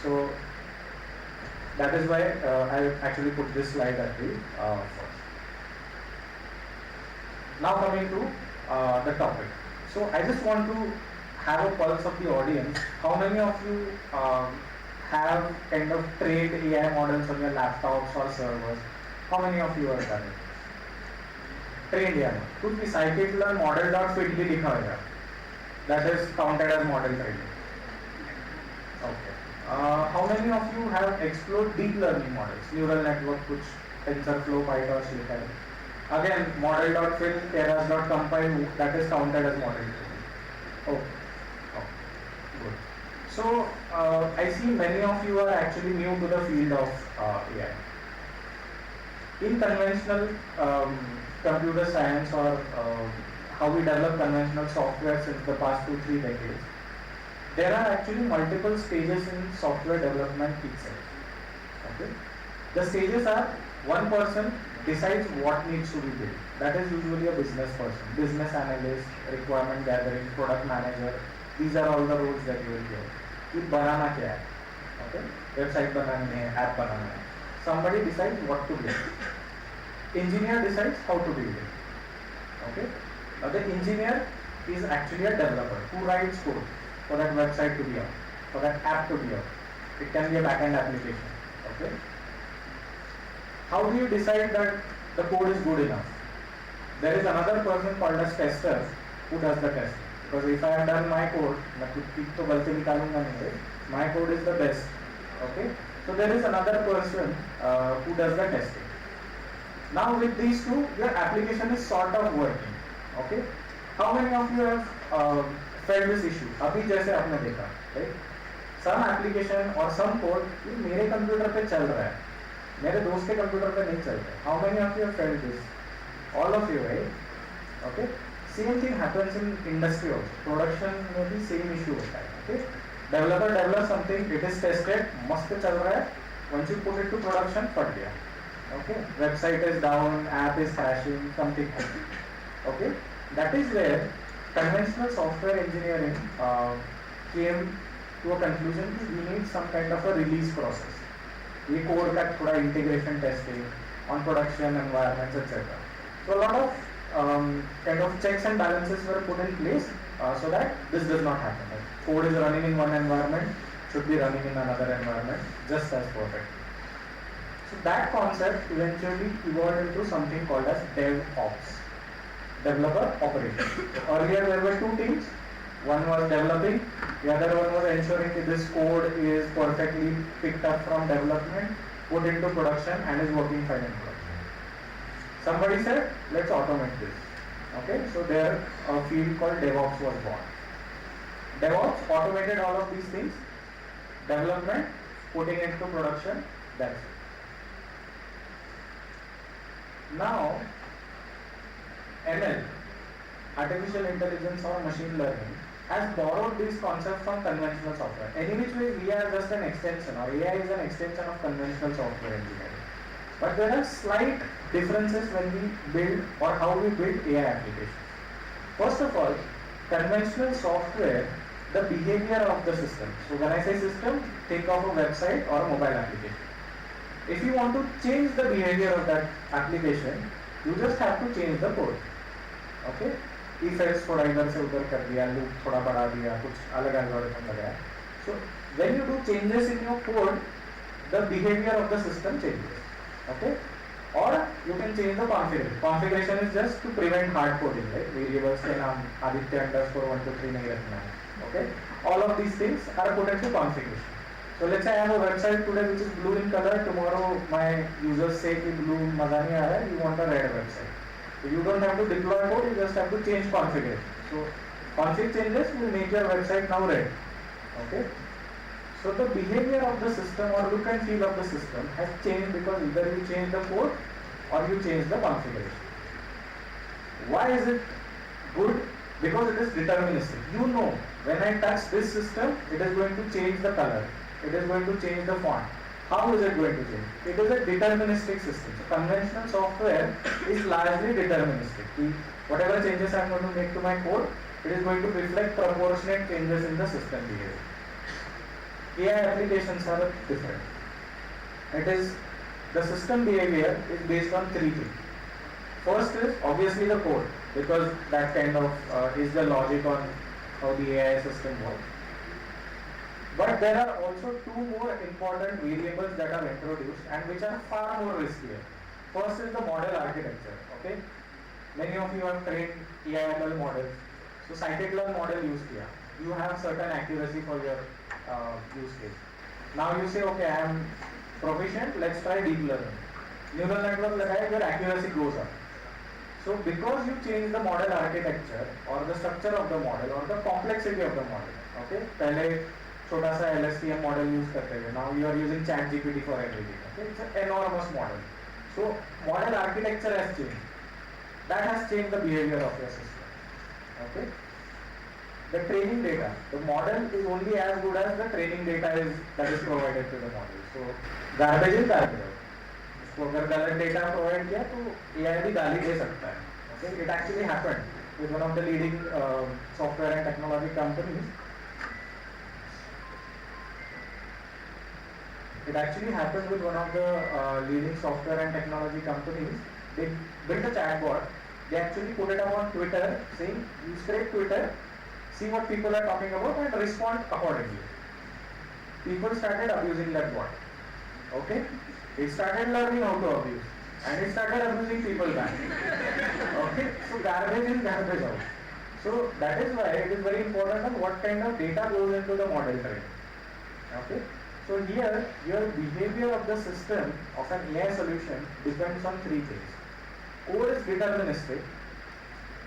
Speaker 8: so that is why I actually put this slide at the first. Now coming to the topic. So I just want to have a pulse of the audience. How many of you have kind of trained AI models on your laptops or servers? How many of you are done it? Trained AI. कुछ भी scikit-learn model.fit भी लिखा होगा. That is counted as model training. Okay. How many of you have explored deep learning models? Neural network, कुछ TensorFlow, PyTorch लिखा है. Again, model.fill, keras.compile, that is counted as model training. Okay. Good. So I see many of you are actually new to the field of AI. In conventional computer science, or how we develop conventional software since the past 2-3 decades, there are actually multiple stages in software development itself. Okay? The stages are, one person decides what needs to be built. That is usually a business person, business analyst, requirement gathering, product manager, these are all the roles that you will hear. कि बनाना क्या है, okay? Website बनानी है, app बनाना है. Somebody decides what to build. Engineer decides how to build it. Okay? Now the engineer is actually a developer who writes code for that website to be up, for that app to be up. It can be a backend application. Okay? How do you decide that the code is good enough? There is another person called as tester who does the testing. Because if I have done my code, my code is the best. Okay? So there is another person who does the testing. Now with these two, your application is sort of working. Okay? How many of you have felt this issue? अभी जैसे आपने देखा, right? Some application or some code ये मेरे computer पे चल रहा है, मेरे दोस्त के कंप्यूटर पे नहीं चल रहा है. How many of you have felt this? All of you, right? Okay? Same thing happens in industry also. Production में भी same issue होता है. Okay? Developer develops something, it is tested, मस्त चल रहा है. Once you put it to production, फट गया. Okay? Website is down, app is crashing, something happens. Okay? That is where conventional software engineering came to a conclusion that we need some kind of a release process. ये code का थोड़ा integration testing on production environments, etc. So a lot of kind of checks and balances were put in place so that this does not happen. Like code is running in one environment, should be running in another environment just as perfect. So that concept eventually evolved into something called as DevOps, developer operation. Earlier there were two teams. One was developing, the other one was ensuring that this code is perfectly picked up from development, put into production and is working fine in production. Somebody said, let's automate this. Okay, so there a field called DevOps was born. DevOps automated all of these things, development, putting it into production, that's it. Now, ML, artificial intelligence or machine learning, has borrowed these concepts from conventional software. Any which way, we are just an extension, or AI is an extension of conventional software engineering. But there are slight differences when we build or how we build AI applications. First of all, conventional software, the behavior of the system. So when I say system, think of a website or a mobile application. If you want to change the behavior of that application, you just have to change the code. Okay? If else थोड़ा इधर से उधर कर दिया, loop थोड़ा बढ़ा दिया, कुछ अलग algorithm लगाया. So when you do changes in your code, the behavior of the system changes. Okay? Or you can change the configuration. Configuration is just to prevent hard coding, right? Variables के नाम Aditya _ 123 नहीं रखना है. Okay? All of these things are put into configuration. So let's say I have a website today which is blue in color. Tomorrow my users say कि blue मजा नहीं आ रहा है. You want a red website. So you don't have to deploy code. You just have to change configuration. So config changes will make your website now red. Okay. So the behavior of the system or look and feel of the system has changed because either you change the code or you change the configuration. Why is it good? Because it is deterministic. You know, when I touch this system, it is going to change the color. It is going to change the font. How is it going to change? It is a deterministic system. So conventional software is largely deterministic. Whatever changes I am going to make to my code, it is going to reflect proportionate changes in the system behavior. AI applications are different. It is the system behavior is based on three things. First is obviously the code, because that kind of is the logic on how the AI system works. But there are also two more important variables that are introduced and which are far more riskier. First is the model architecture. Okay, many of you have trained AI/ML models. So scikit-learn model use किया. You have certain accuracy for your use case. Now you say, okay, I am proficient. Let's try deep learning. Neural network लगाए, your accuracy goes up. So because you change the model architecture or the structure of the model or the complexity of the model, okay, पहले छोटा सा LSTM model use करते थे. Now you are using ChatGPT for everything. Okay, it's an enormous model. So model architecture has changed. That has changed the behavior of your system. Okay. The training data, the model is only as good as the training data that is provided to the model. So garbage is garbage. उसको अगर गलत data provide किया तो AI भी गाली दे सकता है. Okay, it actually happened with one of the leading software and technology companies. It actually happened with one of the leading software and technology companies. They built a chatbot. They actually put it up on Twitter saying, you scrape Twitter, see what people are talking about and respond accordingly. People started abusing that bot. Okay? It started learning how to abuse. And it started abusing people back. Okay? So garbage in, garbage out. So that is why it is very important on what kind of data goes into the model training. Okay? So here, your behavior of the system of an AI solution depends on three things. Code is deterministic.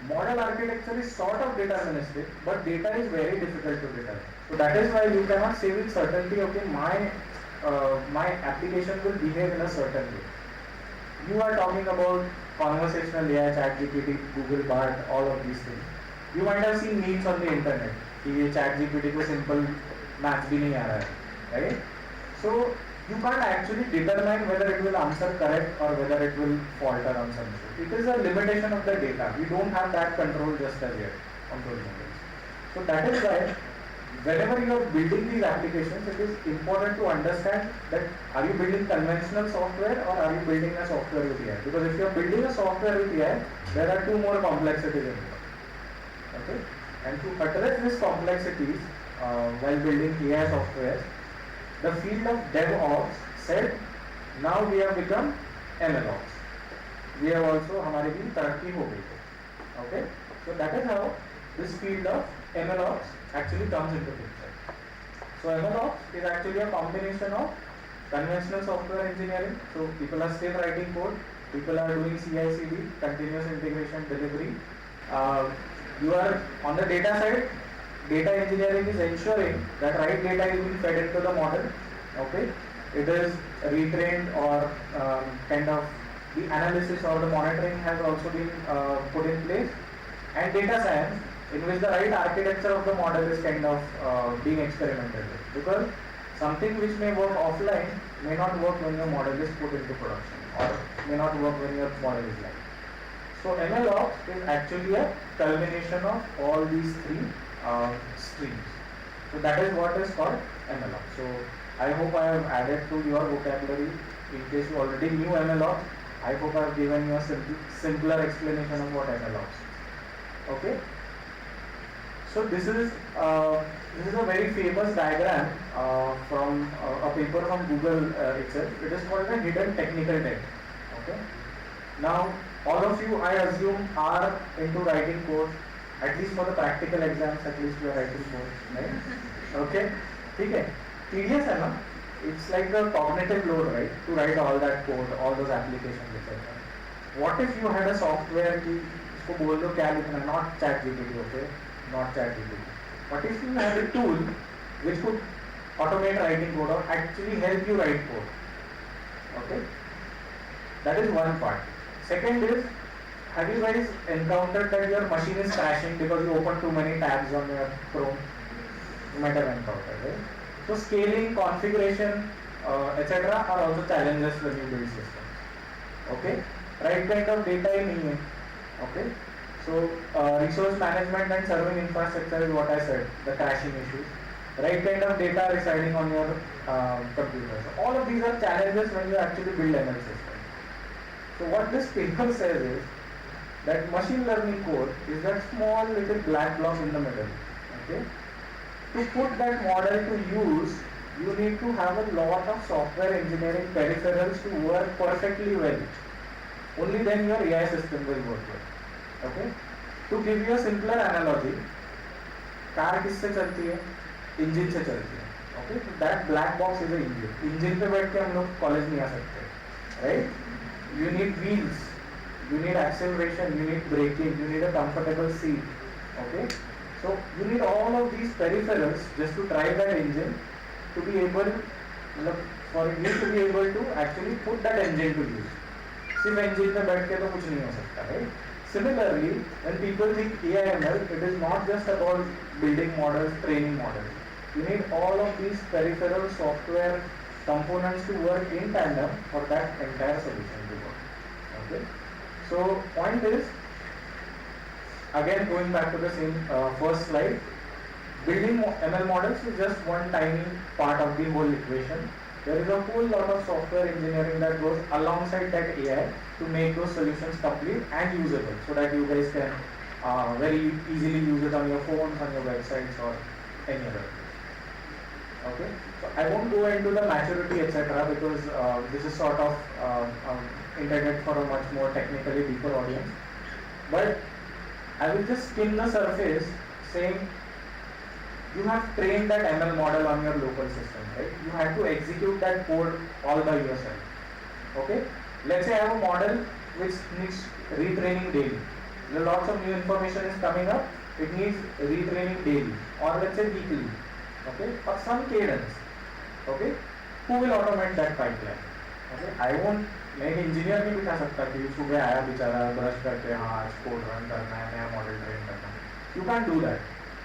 Speaker 8: Model architecture is sort of deterministic, but data is very difficult to determine. So that is why you cannot say with certainty, okay, my application will behave in a certain way. You are talking about conversational AI, ChatGPT, Google Bard, all of these things. You might have seen memes on the internet. कि ChatGPT को simple maths भी नहीं आ रहा है, right? So you can't actually determine whether it will answer correct or whether it will falter on some issue. It is a limitation of the data. We don't have that control just as yet on those models. So that is why whenever you are building these applications, it is important to understand that are you building conventional software or are you building a software with AI? Because if you are building a software with AI, there are two more complexities in it. Okay? And to address these complexities while building AI software, the field of DevOps said, now we have become MLOps. We have also, हमारी भी तरक्की हो गई है. Okay? So that is how this field of MLOps actually comes into picture. So MLOps is actually a combination of conventional software engineering. So people are still writing code, people are doing CI/CD, continuous integration, delivery. You are on the data side. Data engineering is ensuring that right data is being fed into the model. Okay, it is retrained or kind of the analysis or the monitoring has also been put in place. And data science, in which the right architecture of the model is kind of being experimented with. Because something which may work offline may not work when your model is put into production, or may not work when your model is live. So MLOps is actually a culmination of all these three streams. So that is what is called MLOps. So I hope I have added to your vocabulary. In case you already knew MLOps, I hope I have given you a simpler explanation of what MLOps is. Okay. So this is a very famous diagram from a paper from Google itself. It is called the hidden technical debt. Okay. Now all of you, I assume, are into writing code. At least for the practical exams, at least you are writing code, right? Okay, okay. Tedious है ना? It's like the cognitive load, right? To write all that code, all those applications, etc. What if you had a software कि इसको बोल दो क्या लिखना? Not ChatGPT, okay? Not ChatGPT. What if you had a tool which could automate writing code or actually help you write code? Okay, that is one part. Second is, have you guys encountered that your machine is crashing because you open too many tabs on your Chrome? You might have encountered, right? So scaling, configuration, etc. are also challenges when you build systems. Okay? Right kind of data in here. Okay? So resource management and serving infrastructure is what I said, the crashing issues. Right kind of data residing on your computer. So all of these are challenges when you actually build ML systems. So what this paper says is that machine learning code is that small little black block in the middle. Okay? To put that model to use, you need to have a lot of software engineering peripherals to work perfectly well. Only then your AI system will work well. Okay? To give you a simpler analogy, car किससे चलती है? Engine से चलती है. Okay? So that black box is an engine. Engine पे बैठ के हम लोग कॉलेज नहीं आ सकते, right? You need wheels. You need acceleration, you need braking, you need a comfortable seat. Okay? So you need all of these peripherals just to drive that engine to be able, for you to be able to actually put that engine to use. सिर्फ engine में बैठ के तो कुछ नहीं हो सकता, right? Similarly, when people think AI/ML, it is not just about building models, training models. You need all of these peripheral software components to work in tandem for that entire solution to work. Okay? So point is, again going back to the same first slide, building ML models is just one tiny part of the whole equation. There is a whole lot of software engineering that goes alongside that AI to make those solutions complete and usable, so that you guys can very easily use it on your phones, on your websites, or any other place. Okay, so I won't go into the maturity etc. because this is sort of intended for a much more technically deeper audience. But I will just skim the surface, saying you have trained that ML model on your local system, right? You have to execute that code all by yourself. Okay, let's say I have a model which needs retraining daily. Lots of new information is coming up. It needs retraining daily, or let's say weekly. Okay, or some cadence. Okay, who will automate that pipeline? Okay, I won't. मैं एक engineer नहीं बिठा सकता कि सुबह आया बेचारा brush करके हाँ आज कोड रन करना है, नया मॉडल ट्रेन करना है. You can't do that.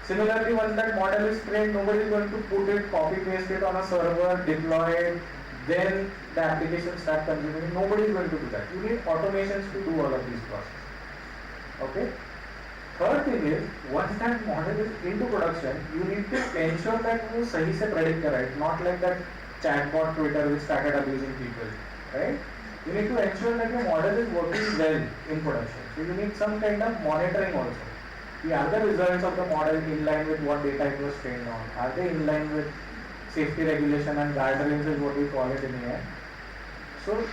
Speaker 8: Similarly, once that model is trained, nobody is going to put it, copy paste it on a server, deploy it, then the application start consuming it. Nobody is going to do that. You need automations to do all of these processes. Okay. Third thing is, once that model is into production, you need to ensure that वो सही से predict करे, not like that chatbot Twitter which started abusing people, right? You need to ensure that your model is working well in production. So you need some kind of monitoring also. Are the results of the model in line with what data it was trained on? Are they in line with safety regulation and guardrails is what we call it in AI? So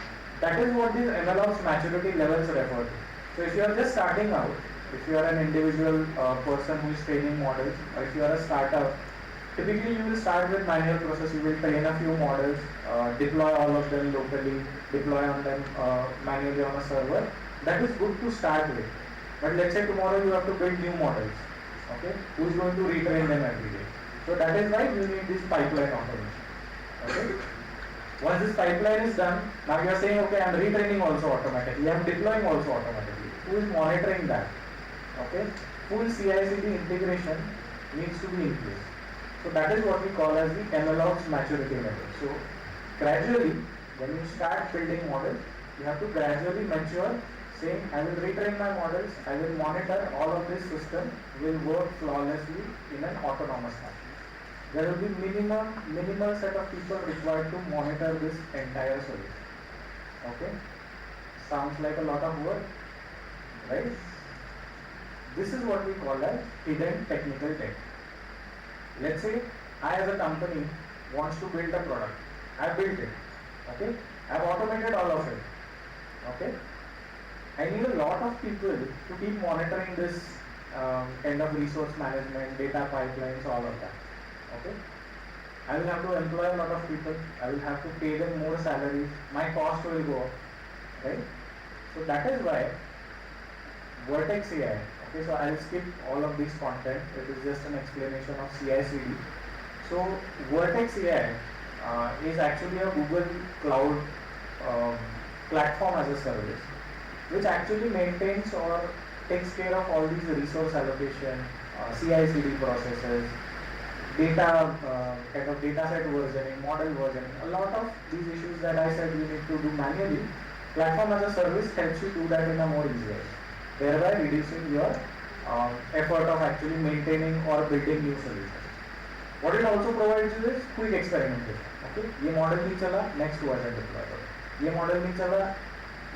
Speaker 8: that is what these MLOps maturity levels refer to. So if you are just starting out, if you are an individual person who is training models, or if you are a startup, typically you will start with manual process. You will train a few models, deploy all of them locally, deploy on them manually on a server. That is good to start with. But let's say tomorrow you have to build new models. Okay, who is going to retrain them every day? So that is why you need this pipeline automation. Okay. Once this pipeline is done, now you are saying, okay, I am retraining also automatically, I am deploying also automatically. Who is monitoring that? Okay, full CI/CD integration needs to be in place. So that is what we call as the MLOps maturity level. So gradually, when you start building models, you have to gradually mature, saying, I will retrain my models, I will monitor all of this system will work flawlessly in an autonomous fashion. There will be minimal set of people required to monitor this entire solution. Okay? Sounds like a lot of work, right? This is what we call as hidden technical debt. Let's say I as a company wants to build a product. I built it. Okay? I have automated all of it. Okay? I need a lot of people to keep monitoring this kind of resource management, data pipelines, all of that. Okay? I will have to employ a lot of people. I will have to pay them more salaries. My cost will go up. Right? So that is why Vertex AI. Okay, so I'll skip all of this content. It is just an explanation of CI/CD. So Vertex AI is actually a Google Cloud platform as a service, which actually maintains or takes care of all these resource allocation, CI/CD processes, data kind of data set versioning, model versioning. A lot of these issues that I said you need to do manually, platform as a service helps you do that in a more easier way, thereby reducing your effort of actually maintaining or building new solutions. What it also provides you is quick experimentation. Okay, ये model नहीं चला, next version deploy करो. ये model नहीं चला,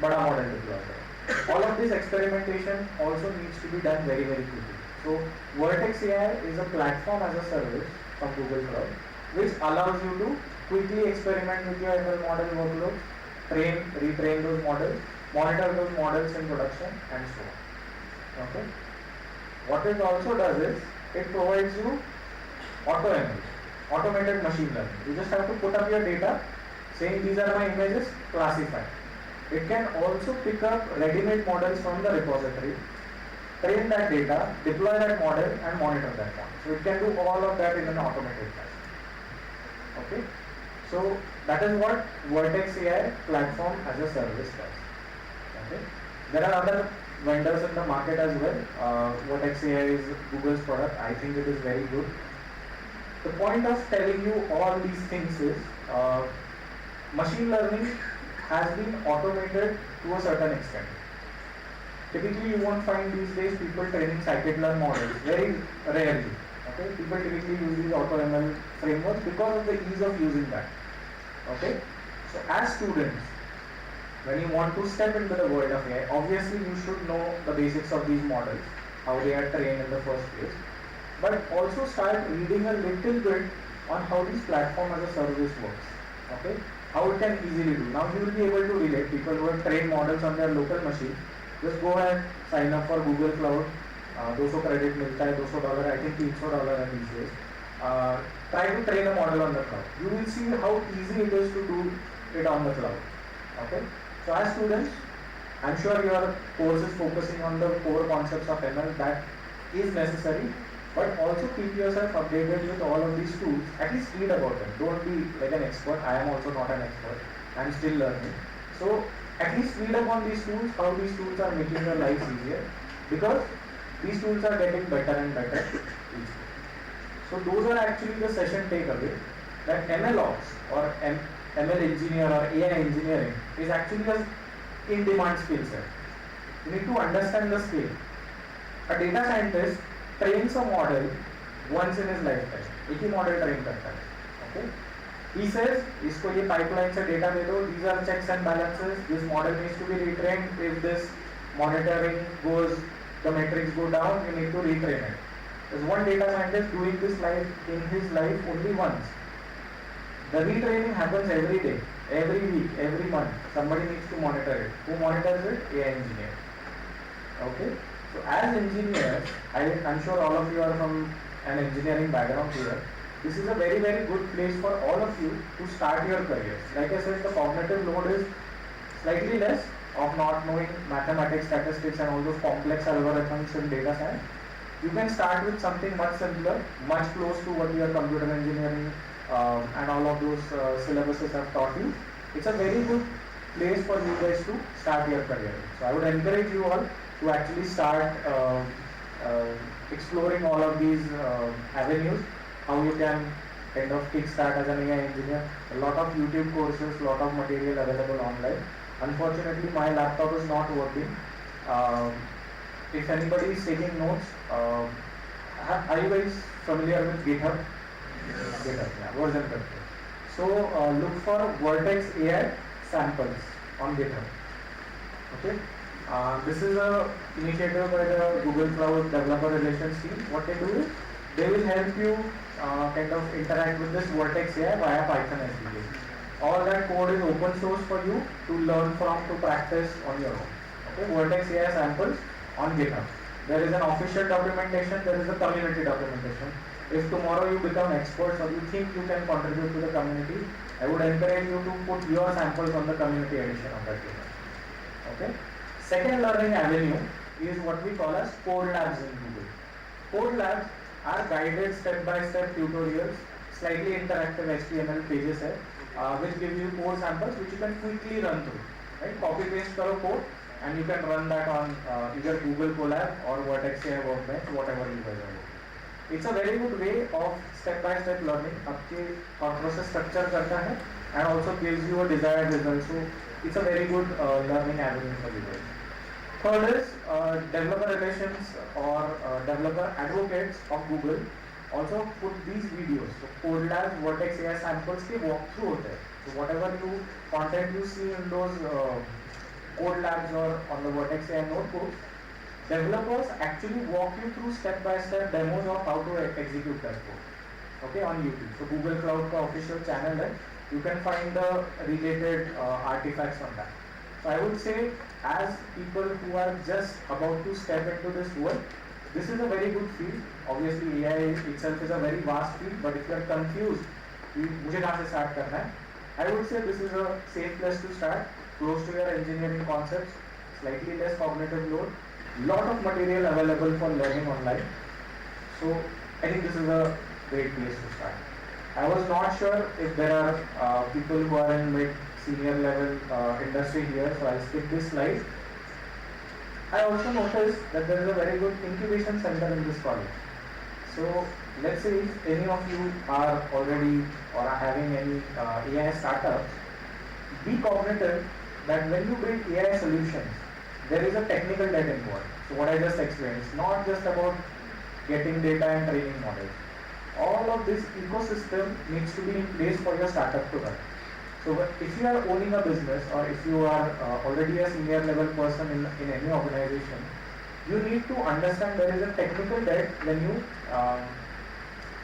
Speaker 8: बड़ा model deploy करो. All of this experimentation also needs to be done very quickly. So Vertex AI is a platform as a service from Google Cloud, which allows you to quickly experiment with your ML model workloads, train, retrain those models, monitor those models in production, and so on. Okay. What it also does is it provides you AutoML, automated machine learning. You just have to put up your data, saying these are my images, classify. It can also pick up ready-made models from the repository, train that data, deploy that model, and monitor that model. So it can do all of that in an automated fashion. Okay. So that is what Vertex AI platform as a service does. Okay. There are other vendors in the market as well. Vertex AI is Google's product. I think it is very good. The point of telling you all these things is machine learning has been automated to a certain extent. Typically, you won't find these days people training scikit-learn models, very rarely. Okay, people typically use these AutoML frameworks because of the ease of using that. Okay, so as students, when you want to step into the world of AI, obviously you should know the basics of these models, how they are trained in the first place, but also start reading a little bit on how this platform as a service works. Okay, how it can easily do. Now you will be able to relate. People who have trained models on their local machine, just go and sign up for Google Cloud. 200 credit मिलता है, $200 I think $300 है these days. Try to train a model on the cloud. You will see how easy it is to do it on the cloud. Okay. So as students, I'm sure your course is focusing on the core concepts of ML. That is necessary, but also keep yourself updated with all of these tools. At least read about them. Don't be like an expert. I am also not an expert. I'm still learning. So at least read upon these tools, how these tools are making your lives easier, because these tools are getting better and better each day. So those are actually the session takeaway, that ML Ops or ML engineer or AI engineering is actually an in-demand skill set. You need to understand the scale. A data scientist trains a model once in his lifetime. एक ही model train करता है. Okay? He says, इसको ये pipeline से data दे दो. These are checks and balances. This model needs to be retrained. If this monitoring goes, the metrics go down, you need to retrain it. There's one data scientist doing this in his life only once. The retraining happens every day, every week, every month. Somebody needs to monitor it. Who monitors it? AI engineer. Okay? So as engineers, I'm sure all of you are from an engineering background here. This is a very, very good place for all of you to start your careers. Like I said, the cognitive load is slightly less of not knowing mathematics, statistics and all those complex algorithms in data science. You can start with something much simpler, much close to what your computer engineering and all of those syllabuses have taught you. It's a very good place for you guys to start your career. So I would encourage you all to actually start exploring all of these avenues, how you can kind of kickstart as an AI engineer. A lot of YouTube courses, a lot of material available online. Unfortunately, my laptop is not working. If anybody is taking notes, are you guys familiar with GitHub? Yes. GitHub, yeah, version control. So look for Vertex AI samples on GitHub. Okay. This is a initiative by the Google Cloud Developer Relations team. What they do is they will help you kind of interact with this Vertex AI via Python SDK. All that code is open source for you to learn from, to practice on your own. Okay, Vertex AI samples on GitHub. There is an official documentation, there is a community documentation. If tomorrow you become experts or you think you can contribute to the community, I would encourage you to put your samples on the community edition of that GitHub. Okay. Second learning avenue is what we call as code labs in Google. Code labs are guided step-by-step tutorials, slightly interactive HTML pages which give you code samples which you can quickly run through. Right? Copy paste karo code and you can run that on either Google Colab or Vertex AI Workbench, whatever you guys are working. It's a very good way of step-by-step learning. आपके thought process structure करता है and also gives you a desired result. So it's a very good learning avenue for you guys. Third is developer relations or developer advocates of Google also put these videos. So code labs, Vertex AI samples के walkthrough होते हैं. So whatever content you see in those code labs or on the Vertex AI notebooks, developers actually walk you through step-by-step demos of how to execute that code. Okay, on YouTube. So Google Cloud का official channel है. You can find the related artifacts on that. So I would say, as people who are just about to step into this world, this is a very good field. Obviously, AI itself is a very vast field, but if you are confused, मुझे कहाँ से start करना है? I would say this is a safe place to start, close to your engineering concepts, slightly less cognitive load, lot of material available for learning online. So I think this is a great place to start. I was not sure if there are people who are in mid-senior level industry here, so I'll skip this slide. I also noticed that there is a very good incubation center in this college. So let's say if any of you are already or are having any AI startups, be cognitive that when you build AI solutions, there is a technical debt involved. So what I just explained, it's not just about getting data and training models. All of this ecosystem needs to be in place for your startup to run. So if you are owning a business, or if you are already a senior level person in any organization, you need to understand there is a technical debt when you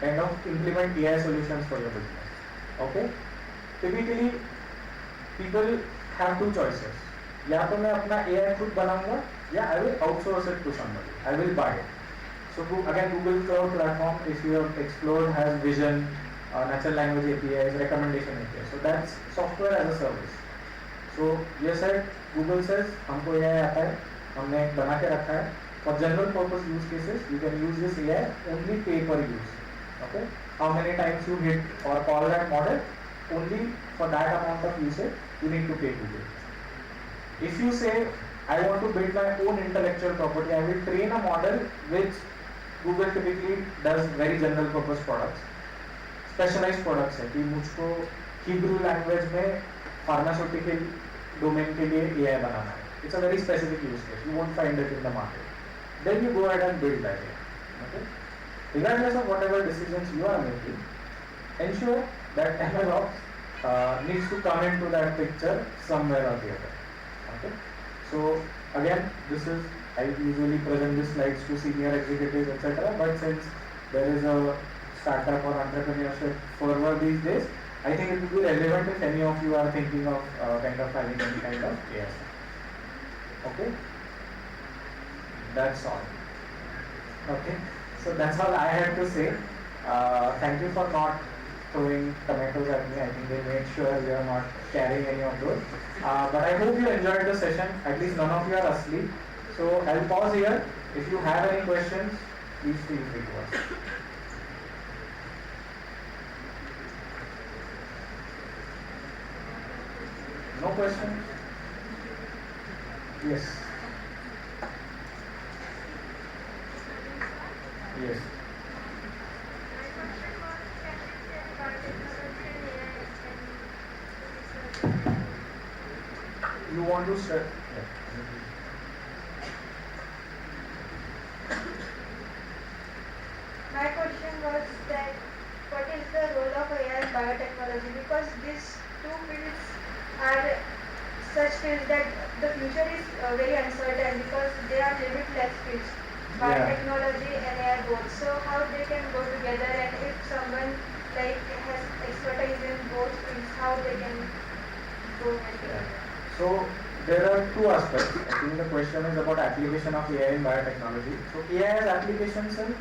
Speaker 8: kind of implement AI solutions for your business. Okay? Typically, people have two choices. या तो मैं अपना AI खुद बनाऊंगा, या I will outsource it to somebody. I will buy it. So again, Google Cloud Platform, if you have explored, has vision, natural language APIs, recommendation APIs. So that's software as a service. So ये said, Google says हमको AI आता है, हमने बना के रखा है. For general purpose use cases, you can use this AI only pay per use. Okay? How many times you hit or call that model, only for that amount of usage you need to pay Google. If you say I want to build my own intellectual property, I will train a model which Google typically does very general purpose products, specialized products है कि मुझको Hebrew language में pharmaceutical domain के लिए AI बनाना है. It's a very specific use case. You won't find it in the market. Then you go ahead and build that AI. Okay? Regardless of whatever decisions you are making, ensure that MLOps needs to come into that picture somewhere or the other. Okay? So again, I usually present these slides to senior executives, etc. But since there is a startup or entrepreneurship fervor these days, I think it will be relevant if any of you are thinking of kind of having any kind of AI. Okay? That's all. Okay? So that's all I had to say. Thank you for not throwing tomatoes at me. I think they made sure we are not carrying any of those. But I hope you enjoyed the session. At least none of you are asleep. So I'll pause here. If you have any questions, please feel free to ask. No questions? Yes. Yes. You want to start?
Speaker 9: My question was that what is the role of AI in biotechnology? Because these two fields are such fields that the future is very uncertain because they are limitless fields. Biotechnology and AI both. So how they can go together, and if someone like has expertise in both fields, how they can go together?
Speaker 8: So there are two aspects. I think the question is about application of AI in biotechnology. So AI has applications in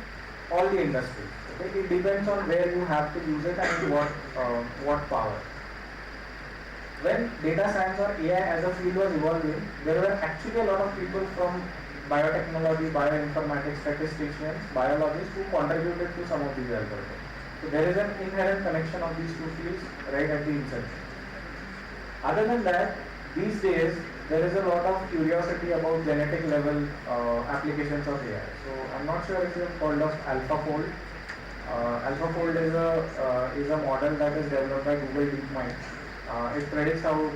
Speaker 8: all the industries. Okay? It depends on where you have to use it and what power. When data science or AI as a field was evolving, there were actually a lot of people from biotechnology, bioinformatics, statisticians, biologists who contributed to some of these algorithms. So there is an inherent connection of these two fields right at the inception. Other than that, these days there is a lot of curiosity about genetic level applications of AI. So I'm not sure if you have heard of AlphaFold. AlphaFold is a model that is developed by Google DeepMind. It predicts how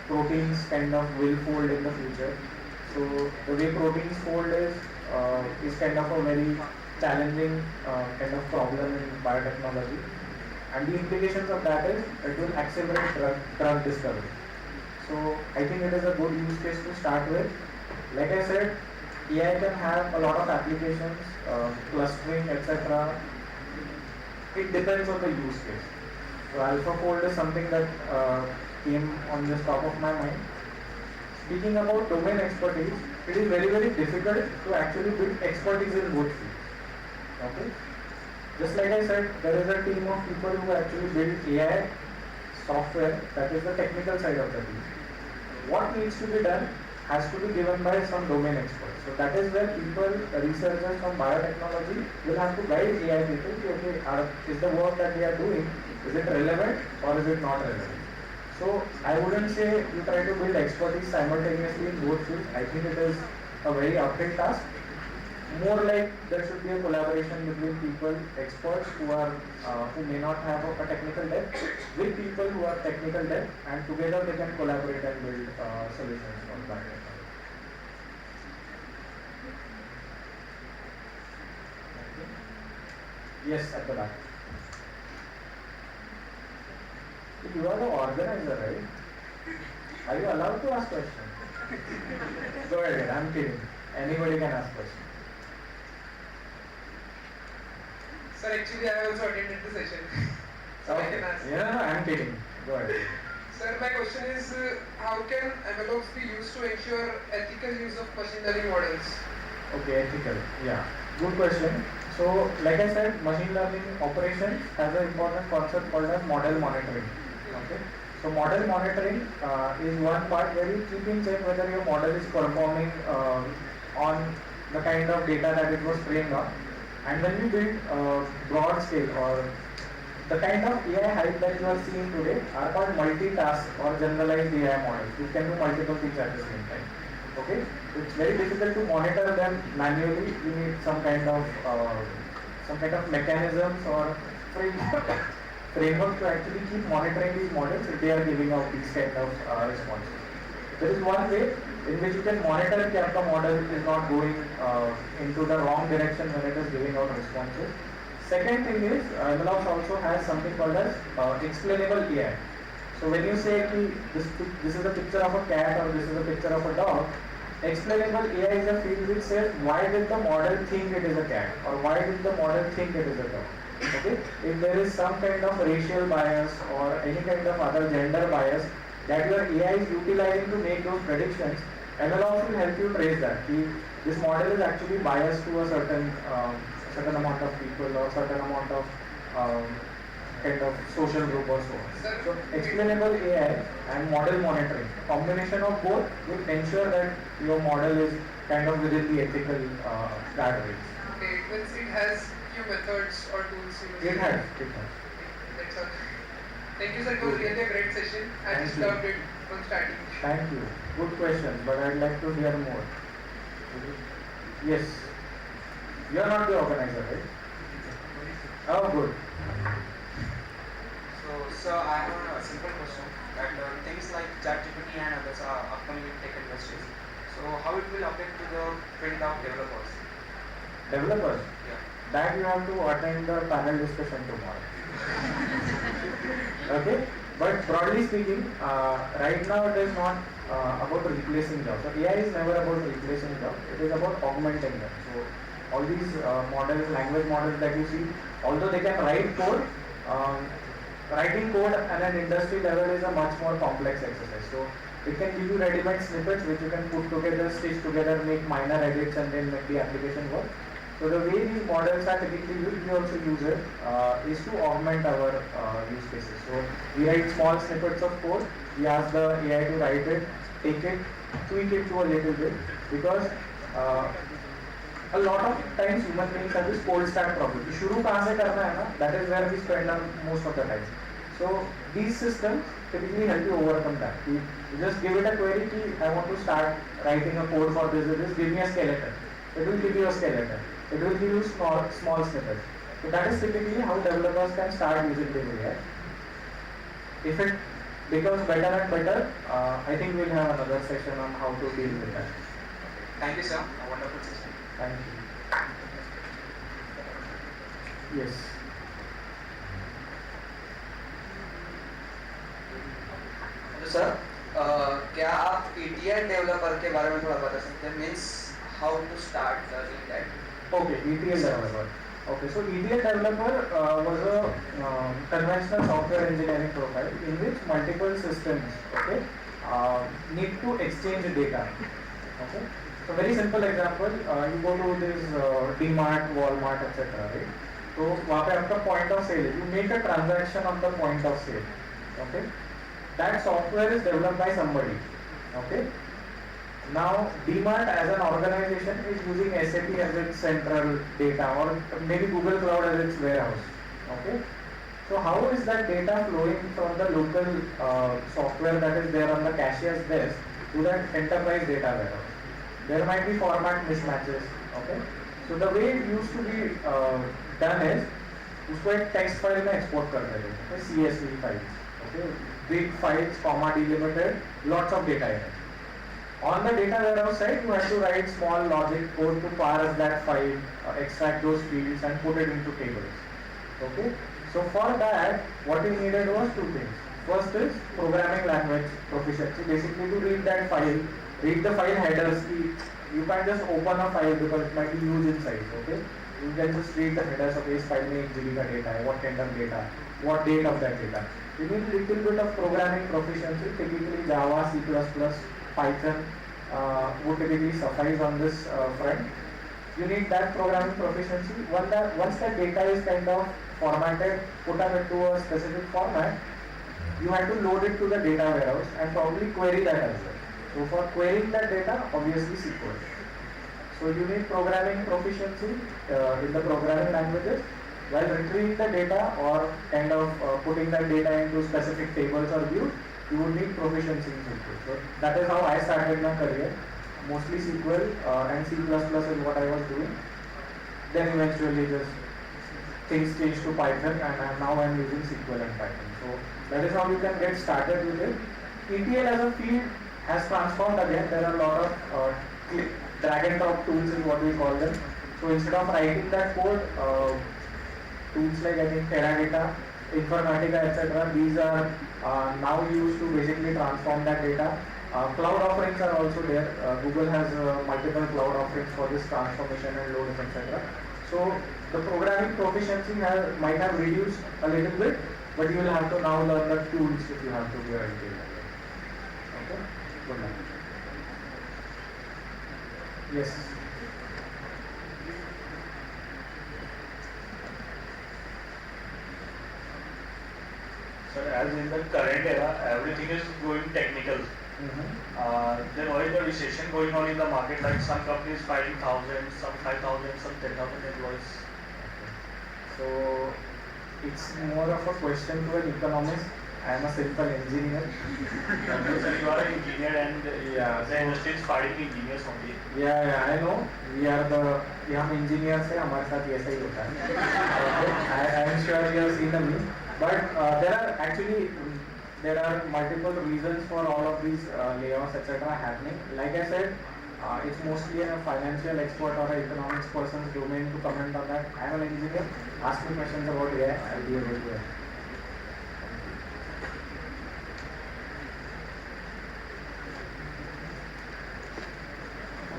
Speaker 8: proteins kind of will fold in the future. So the way proteins fold is kind of a very challenging kind of problem in biotechnology. And the implications of that is it will accelerate drug discovery. So I think it is a good use case to start with. Like I said, AI can have a lot of applications, clustering, etc. It depends on the use case. So AlphaFold is something that came on the top of my mind. Speaking about domain expertise, it is very, very difficult to actually build expertise in both fields. Okay? Just like I said, there is a team of people who actually build AI software, that is the technical side of the team. What needs to be done has to be given by some domain experts. So that is where people, researchers from biotechnology will have to guide AI people to, okay, is the work that we are doing, is it relevant or is it not relevant? So I wouldn't say you try to build expertise simultaneously in both fields. I think it is a very uphill task. More like there should be a collaboration between people, experts who may not have a technical depth, with people who are technical depth, and together they can collaborate and build solutions for that. Yes, at the back. You are the organizer, right? Are you allowed to ask questions? Go ahead, I'm kidding. Anybody can ask questions.
Speaker 10: Sir, actually I also attended the session. So I can ask.
Speaker 8: Yeah, no, I'm kidding. Go ahead.
Speaker 10: Sir, my question is, how can MLOps be used to ensure ethical use of machine learning models?
Speaker 8: Okay, ethical. Yeah, good question. So, like I said, machine learning operations has an important concept called as model monitoring. Okay. So, model monitoring is one part where you keep in check whether your model is performing on the kind of data that it was trained on. And when you build broad scale or the kind of AI hype that you are seeing today are called multitask or generalized AI models. You can do multiple things at the same time. Okay, it's very difficult to monitor them manually. You need some kind of mechanisms or framework to actually keep monitoring these models if they are giving out these kind of responses. There is one way in which you can monitor if the model is not going into the wrong direction when it is giving out responses. Second thing is, MLOps also has something called as explainable AI. So when you say this is a picture of a cat or this is a picture of a dog, explainable AI is a field which says why did the model think it is a cat or why did the model think it is a dog. Okay? If there is some kind of racial bias or any kind of other gender bias that your AI is utilizing to make those predictions, MLOps will help you trace that. This model is actually biased to a certain amount of people or certain amount of kind of social group or so on. So explainable AI and model monitoring, combination of both will ensure that your model is kind of within the ethical guardrails.
Speaker 10: Okay, it means it has few methods or tools to use.
Speaker 8: It has.
Speaker 10: That's all. Thank you, sir. It was really a great session. I just loved it from starting.
Speaker 8: Thank you. Good questions, but I'd like to hear more. Yes. You are not the organizer, right? Oh, good.
Speaker 11: So, sir, I have a simple question that things like ChatGPT and others are upcoming in tech industries. So, how it will affect to the field of developers?
Speaker 8: Developers?
Speaker 11: Yeah.
Speaker 8: That you have to attend the panel discussion tomorrow. Okay? But broadly speaking, right now it is not about replacing jobs. So AI is never about replacing jobs. It is about augmenting them. So all these models, language models that you see, although they can write code, writing code at an industry level is a much more complex exercise. So it can give you ready-made snippets which you can put together, stitch together, make minor edits and then make the application work. So the way these models are typically used, we also use it, is to augment our use cases. So we write small snippets of code, we ask the AI to write it, take it, tweak it to a little bit, because a lot of times human beings have this cold start problem. शुरू कहाँ से करना है ना? That is where we spend most of the time. So these systems typically help you overcome that. You just give it a query ki I want to start writing a code for this, give me a skeleton. It will give you a skeleton. It will give you small snippets. So that is typically how developers can start using the AI. If it becomes better and better, I think we'll have another session on how to deal with that.
Speaker 11: Thank you, sir. A wonderful session.
Speaker 8: Thank you. Yes.
Speaker 12: Hello sir, क्या आप ETL developer के बारे में थोड़ा बता सकते हैं? Means how to start learning that?
Speaker 8: Okay, ETL developer. Okay, so ETL developer was a conventional software engineering profile in which multiple systems, okay, need to exchange data. Okay, so very simple example, you go to this DMart, Walmart, etc. Right? So वहाँ पे आपका point of sale है. You make a transaction on the point of sale. Okay, that software is developed by somebody. Okay. Now, DMart as an organization is using SAP as its central data or maybe Google Cloud as its warehouse. Okay. So how is that data flowing from the local software that is there on the cashier's desk to that enterprise data warehouse? There might be format mismatches. Okay. So the way it used to be done is, उसको एक text file में export कर देते हैं, CSV files. Okay. Big files, comma delimited, lots of data in it. On the data warehouse side, you have to write small logic code to parse that file, extract those fields and put it into tables. Okay. So for that, what is needed was two things. First is programming language proficiency. Basically, to read that file, read the file headers. You can't just open a file because it might be huge in size. Okay, you can just read the headers of this file में 1 GB का data है, what kind of data, what date of that data. You need a little bit of programming proficiency. Typically, Java, C++, Python would typically suffice on this front. You need that programming proficiency. Once that data is kind of formatted, put up into a specific format, you have to load it to the data warehouse and probably query that as well. So for querying that data, obviously SQL. So you need programming proficiency in the programming languages. While retrieving the data or kind of putting that data into specific tables or views, you would need proficiency in SQL. So that is how I started my career. Mostly SQL and C++ is what I was doing. Then eventually just things changed to Python, and now I'm using SQL and Python. So that is how you can get started with it. ETL as a field has transformed again. There are a lot of drag and drop tools is what we call them. So instead of writing that code, tools like I think Teradata, Informatica, etc. These are now used to basically transform that data. Cloud offerings are also there. Google has multiple cloud offerings for this transformation and loading, etc. So the programming proficiency might have reduced a little bit, but you will have to now learn the tools if you have to do it. Okay? Good luck. Yes.
Speaker 13: Sir, as in the current era, everything is going technical. There was a recession going on in the market, like some companies firing 1,000, some 5,000, some 10,000 employees.
Speaker 8: So it's more of a question to an economist. I am a simple engineer.
Speaker 13: So you are an engineer and the industry is firing engineers only.
Speaker 8: Yeah, I know. हम engineers हैं, हमारे साथ ऐसा ही होता है. I am sure you have seen the meme. But there are multiple reasons for all of these layoffs, etc. happening. Like I said, it's mostly a financial expert or an economics person's domain to comment on that. I am an engineer. Ask me questions about AI. I'll be able to answer.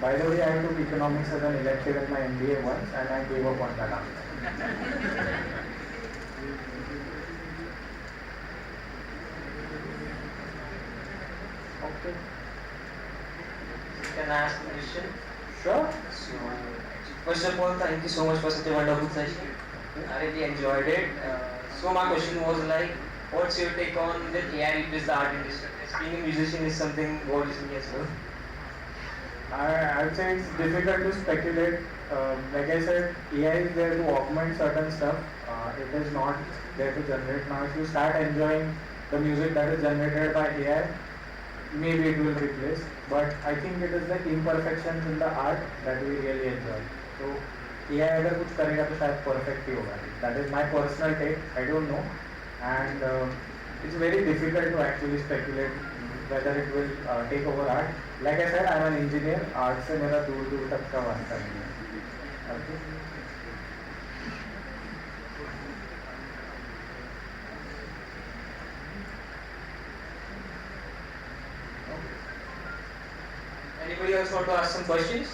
Speaker 8: By the way, I took economics as an elective in my MBA once, and I gave up on that answer. Okay.
Speaker 7: Can I ask a question?
Speaker 8: Sure.
Speaker 7: So, first of all, thank you so much for such a wonderful session. I really enjoyed it. So my question was like, what's your take on the AI replace the art industry? Being a musician is something what is me as well.
Speaker 8: I would say it's difficult to speculate. Like I said, AI is there to augment certain stuff. It is not there to generate. Now, if you start enjoying the music that is generated by AI, maybe it will replace. But I think it is the imperfections in the art that we really enjoy. So AI अगर कुछ करेगा तो शायद perfect ही होगा. That is my personal take. I don't know, and it's very difficult to actually speculate whether it will take over art. Like I said, I am an engineer. Art से मेरा दूर दूर तक का वास्ता नहीं है. Okay.
Speaker 7: Anybody else want to ask some questions?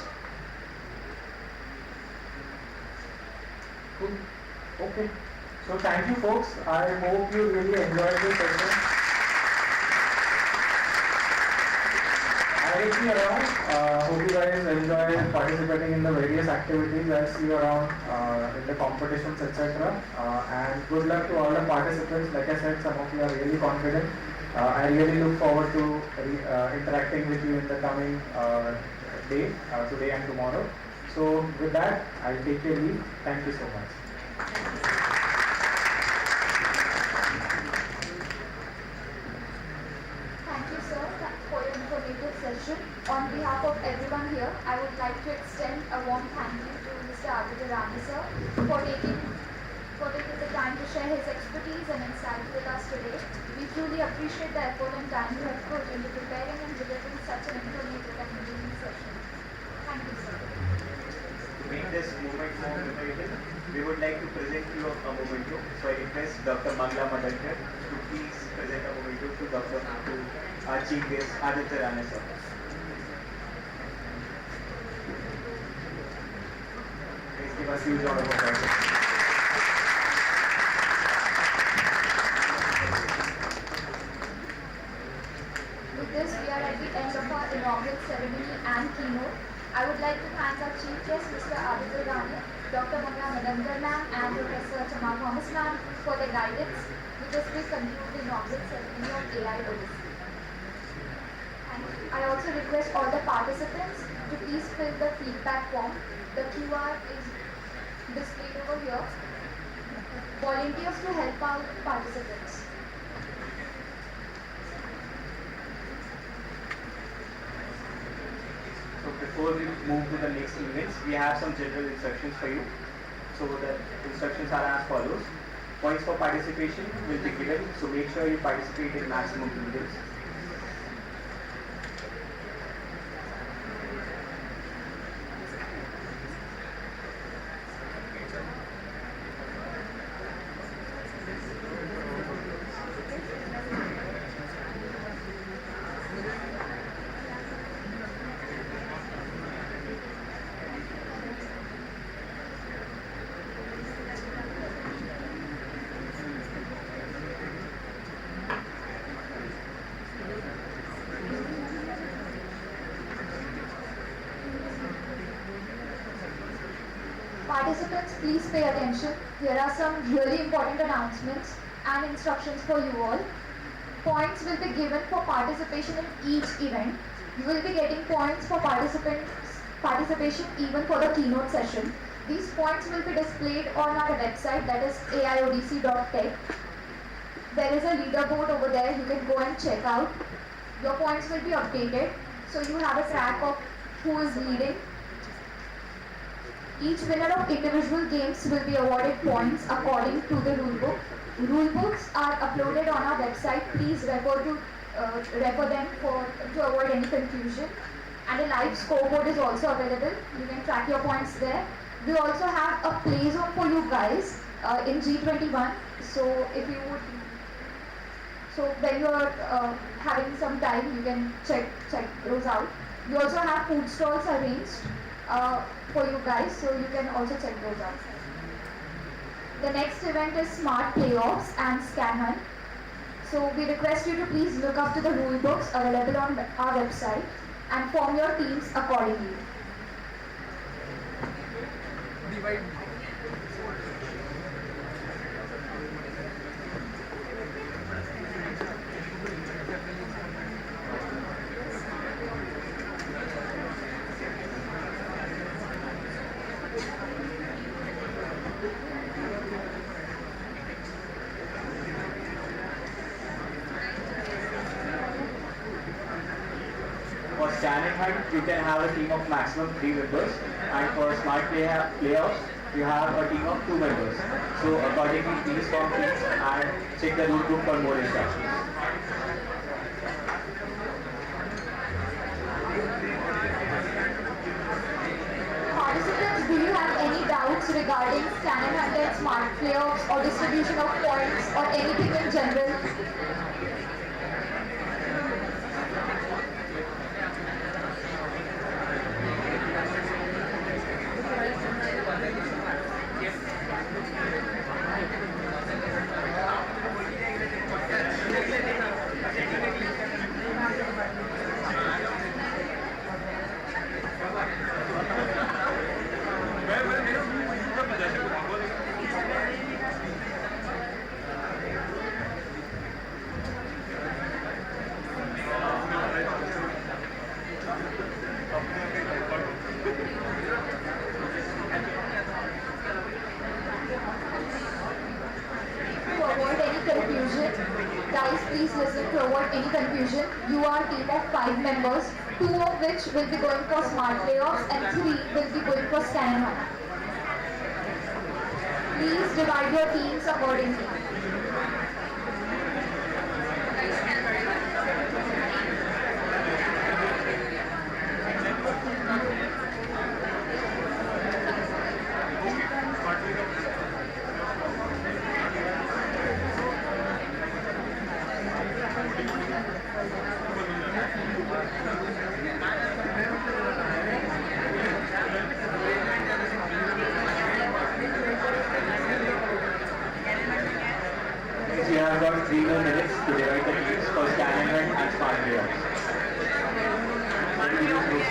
Speaker 8: Cool. Okay. So thank you, folks. I hope you really enjoyed this session. I will see you around. Hope you guys enjoy participating in the various activities. I'll see you around in the competitions, etc. And good luck to all the participants. Like I said, some of you are really confident. I really look forward to interacting with you in the coming day, today and tomorrow. So with that, I'll take your leave. Thank you so much.
Speaker 1: Thank you, sir, for your informative session. On behalf of everyone here, I would like to extend a warm thank you to Mr. Aditya sir for taking the time to share his expertise and insight with us today. We truly appreciate the effort and time you have put into preparing and delivering such an informative and engaging session. Thank you, sir.
Speaker 2: To make this moment more memorable, we would like to present you a memento. So I request Dr. Mangla Madhankar to please present a memento. Chief Guest Aditya Rane sir. Please give us a huge round of applause.
Speaker 1: With this, we are at the end of our inaugural ceremony and keynote. I would like to thank our Chief Guest, Mr. Aditya Rane, Dr. Manga Madhankar ma'am, and Professor Chama Thomas ma'am for their guidance. With this, we conclude the inaugural ceremony of AI Odyssey. And I also request all the participants to please fill the feedback form. The QR is displayed over here. Volunteers to help out participants.
Speaker 2: So before we move to the next events, we have some general instructions for you. So the instructions are as follows. Points for participation will be given, so make sure you participate in maximum events.
Speaker 1: Participants, please pay attention. Here are some really important announcements and instructions for you all. Points will be given for participation in each event. You will be getting points for participation even for the keynote session. These points will be displayed on our website, that is aiodyssey.tech. There is a leaderboard over there, you can go and check out. Your points will be updated, so you have a track of who is leading. Each winner of individual games will be awarded points according to the rulebook. Rulebooks are uploaded on our website. Please refer them to avoid any confusion. And a live scoreboard is also available. You can track your points there. We also have a play zone for you guys in G21. So when you are having some time, you can check those out. We also have food stalls arranged for you guys, so you can also check those out. The next event is Smart Playoffs and Scan Hunt. So we request you to please look up to the rule books available on our website and form your teams accordingly.
Speaker 2: For Scan and Hunt, you can have a team of maximum 3 members, and for Smart Playoffs, you have a team of 2 members. So accordingly, please form teams and check the rule book for more instructions.
Speaker 1: Participants, do you have any doubts regarding Scan and Hunt and Smart Playoffs or distribution of points or anything in general? Guys, please listen to avoid any confusion. You are a team of 5 members, 2 of which will be going for Smart Playoffs and 3 will be going for Scan and Hunt. Please divide your teams accordingly.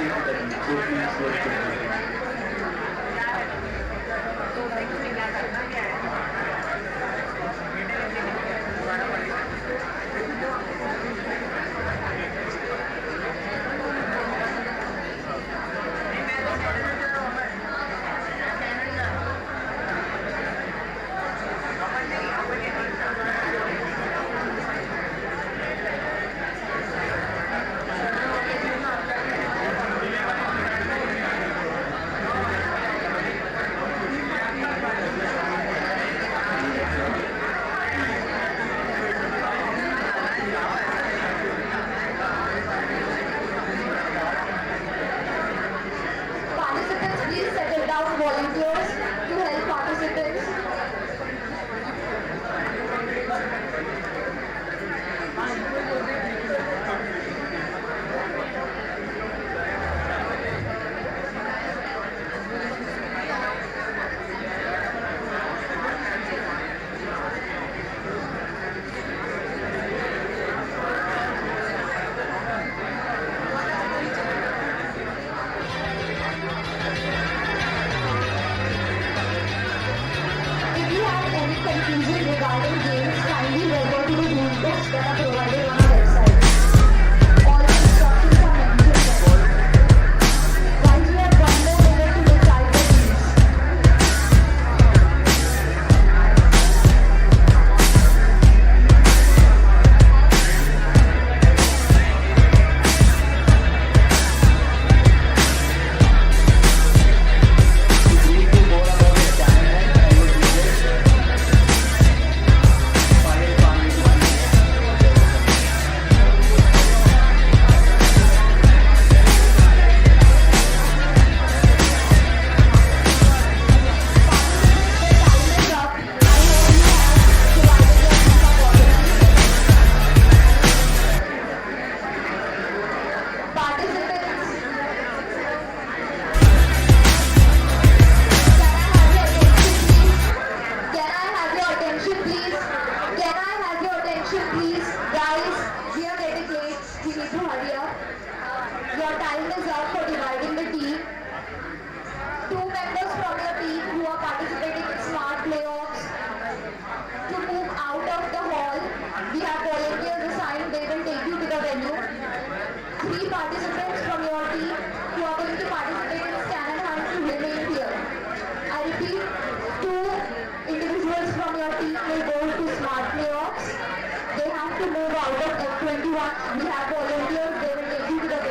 Speaker 2: appreciate it and so please work with me.
Speaker 1: Participants, please settle down. Volunteers to help participants. If you have any confusion regarding games, kindly refer to the rule books that are provided on our website. All the instructions are mentioned there. Guys, we have one more minute to decide the rules.
Speaker 2: Please do more about your channel and your videos. File farming.
Speaker 1: to move out of F21. We have volunteers, they will take you to the